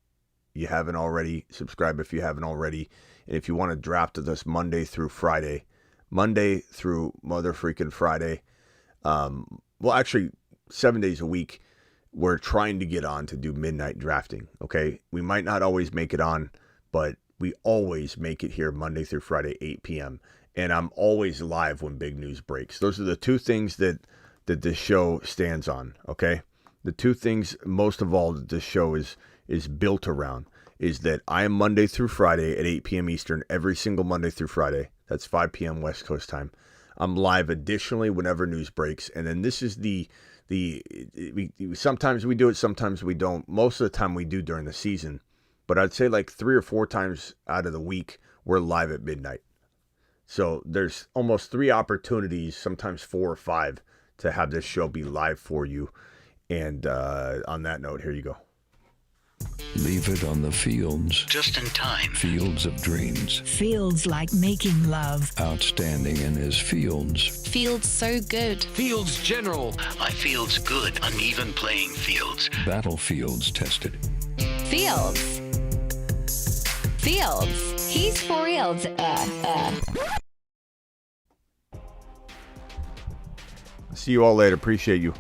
you haven't already. Subscribe if you haven't already. And if you want to draft with us Monday through Friday. Monday through mother freaking Friday. Well, actually, 7 days a week. We're trying to get on to do midnight drafting. Okay? We might not always make it on, but we always make it here Monday through Friday, 8 p.m. And I'm always live when big news breaks. Those are the 2 things that this show stands on, okay? The 2 things, most of all, that this show is built around is that I am Monday through Friday at 8 p.m. Eastern, every single Monday through Friday. That's 5 p.m. West Coast time. I'm live additionally whenever news breaks. And then this is sometimes we do it, sometimes we don't. Most of the time we do during the season. But I'd say like 3 or 4 times out of the week, we're live at midnight. So there's almost 3 opportunities, sometimes 4 or 5, to have this show be live for you. And on that note, here you go. Leave it on the fields. Just in time. Fields of dreams. Feels like making love. Outstanding in his fields. Feels so good. Fields General. I feels good. Uneven playing fields. Battlefields tested. Fields. Fields. He's for reals. See you all later. Appreciate you.